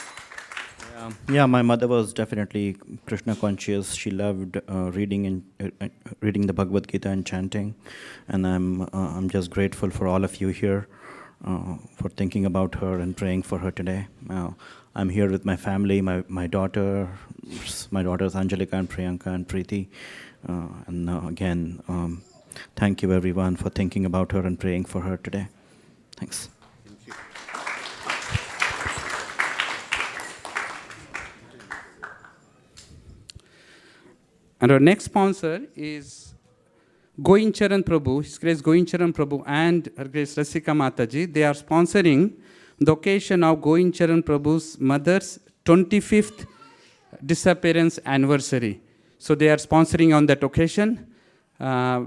K: Yeah, my mother was definitely Krishna conscious. She loved reading the Bhagavad Gita and chanting, and I'm just grateful for all of you here for thinking about her and praying for her today. I'm here with my family, my daughters Anjalika and Priyanka and Preeti, and again, thank you everyone for thinking about her and praying for her today. Thanks.
H: And our next sponsor is Goincharan Prabhu, His Grace Goincharan Prabhu and Her Grace Vaisesika Mataji. They are sponsoring the occasion of Goincharan Prabhu's mother's 25th disappearance anniversary. So they are sponsoring on that occasion.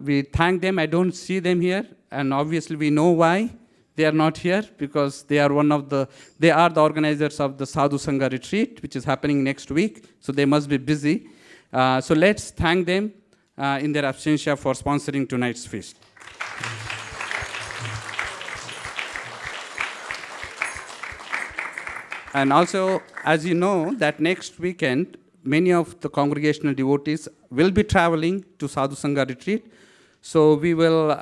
H: We thank them. I don't see them here, and obviously we know why they are not here, because they are they are the organizers of the Sadhu Sangha retreat, which is happening next week. So they must be busy. So let's thank them in their absentia for sponsoring tonight's feast. And also, as you know, that next weekend, many of the congregational devotees will be traveling to Sadhu Sangha retreat. So we will,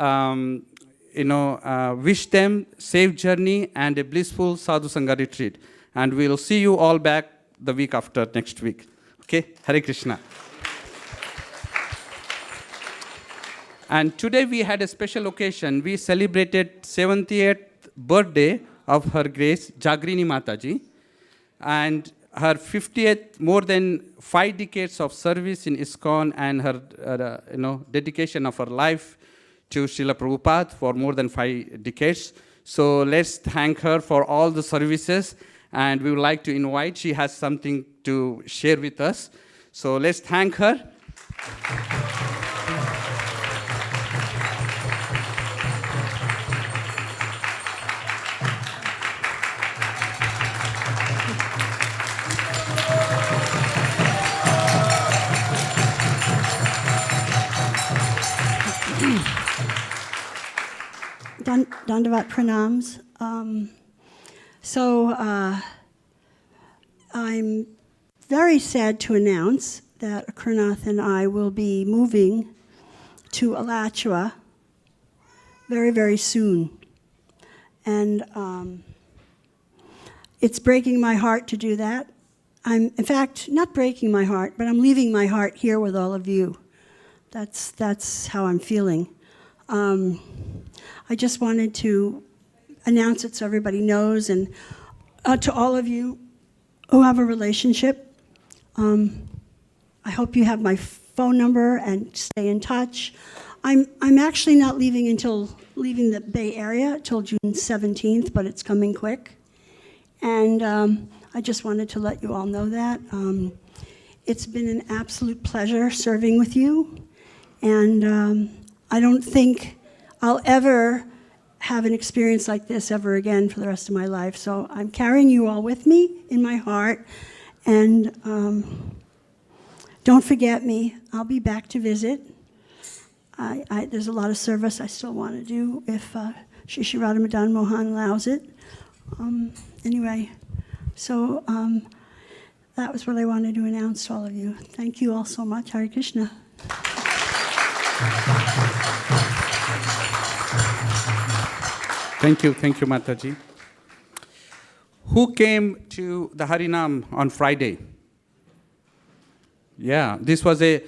H: wish them safe journey and a blissful Sadhu Sangha retreat. And we'll see you all back the week after next week. Okay, Hare Krishna. And today we had a special occasion. We celebrated 70th birthday of Her Grace Jagrini Mataji, and her 50th, more than 5 decades of service in ISKCON, and her dedication of her life to Srila Prabhupada for more than 5 decades. So let's thank her for all the services, and we would like to invite, she has something to share with us. So let's thank her.
L: Dandavat pranams. I'm very sad to announce that Akurnath and I will be moving to Alachua very, very soon. And it's breaking my heart to do that. In fact, not breaking my heart, but I'm leaving my heart here with all of you. That's how I'm feeling. I just wanted to announce it so everybody knows, and to all of you who have a relationship, I hope you have my phone number and stay in touch. I'm actually not leaving the Bay Area till June 17th, but it's coming quick. And I just wanted to let you all know that. It's been an absolute pleasure serving with you. And I don't think I'll ever have an experience like this ever again for the rest of my life. So I'm carrying you all with me in my heart. And don't forget me. I'll be back to visit. There's a lot of service I still want to do if Shri Shri Radha Madan Mohan allows it. Anyway, so that was what I wanted to announce to all of you. Thank you all so much. Hare Krishna.
H: Thank you, Mataji. Who came to the Harinam on Friday? Yeah, this was a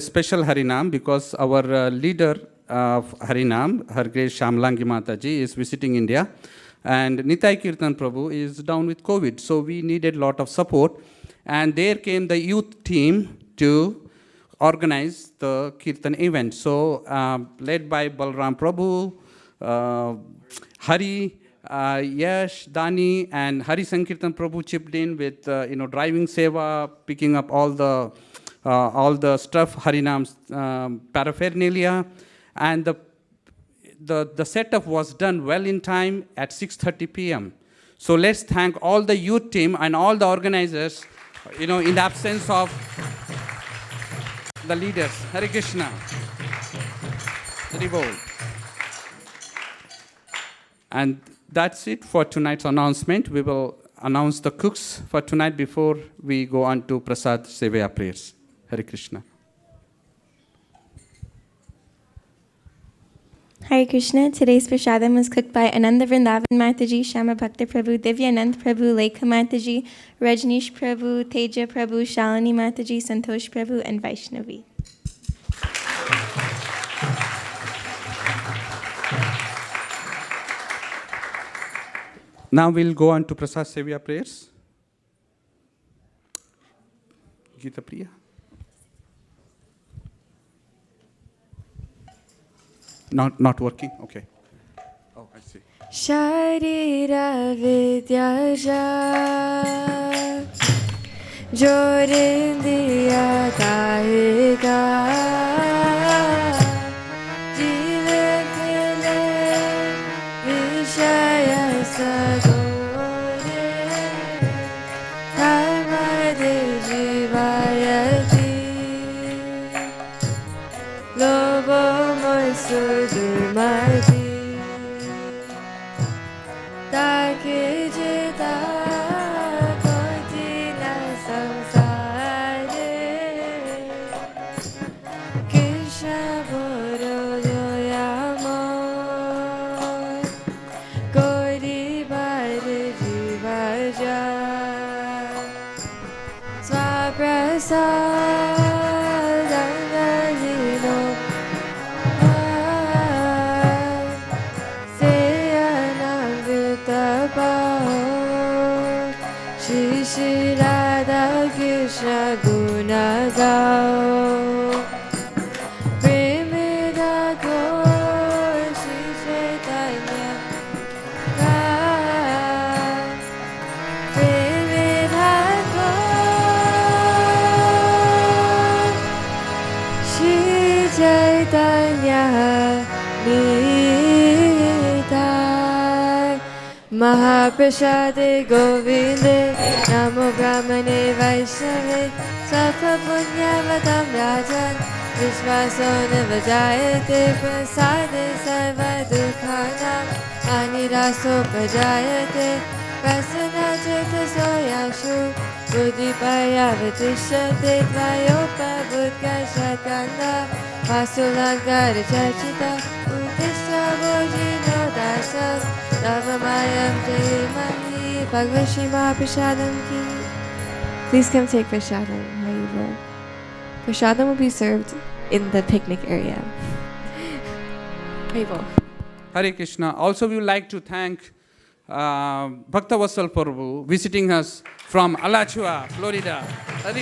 H: special Harinam because our leader of Harinam, Her Grace Shamlangi Mataji, is visiting India, and Nitai Kirtan Prabhu is down with COVID, so we needed a lot of support, and there came the youth team to organize the Kirtan event. So led by Balram Prabhu, Hari, Yash, Dani, and Hari Sankirtan Prabhu chipped in with driving seva, picking up all the stuff, Harinam's paraphernalia, and the setup was done well in time at 6:30 p.m. So let's thank all the youth team and all the organizers, in the absence of the leaders. Hare Krishna. Hari Bol. And that's it for tonight's announcement. We will announce the cooks for tonight before we go on to Prasad Sevaya prayers. Hare Krishna.
M: Hare Krishna. Today's prasadam was cooked by Ananda Vrindavan Mataji, Shama Bhakta Prabhu, Divyanand Prabhu, Lekha Mataji, Rajneesh Prabhu, Teja Prabhu, Shalini Mataji, Santosh Prabhu, and Vaishnavi.
H: Now we'll go on to Prasad Sevaya prayers. Gita Priya. Not working? Okay. Oh, I see.
N: Sharira Vidyaja Jorindiya Kahiga Jivakile Vishaya Sagore Karmade Jivayati Lobo Sudumati Takijita Kotina Samsare Krishna Borodoyamo Gori Bari Jivaja Swaprasad Shri Radha Krishna Guna Gao Premida Gaur Shri Chaitanya Premida Gaur Shri Chaitanya Nitai Mahaprasade Govinde Namo Brahmane Vaishnave Sattva Punyavatam Rajan Vishvasona Vajayate Prasade Sarva Dukhanam Aniraso Vajayate Prasana Cheta Soyashu Buddhipaya Vatishyate Tvayopa Budga Shatkanda Vasulankara Chachita Utisha Bojino Dasas Davamayam Jayamani Bhagavad Shri Mahaprasadam Ki. Please come take prasadam. Haribo. Prasadam will be served in the picnic area. Haribo.
H: Hare Krishna. Also, we would like to thank Bhakta Vatsal Prabhu visiting us from Alachua, Florida.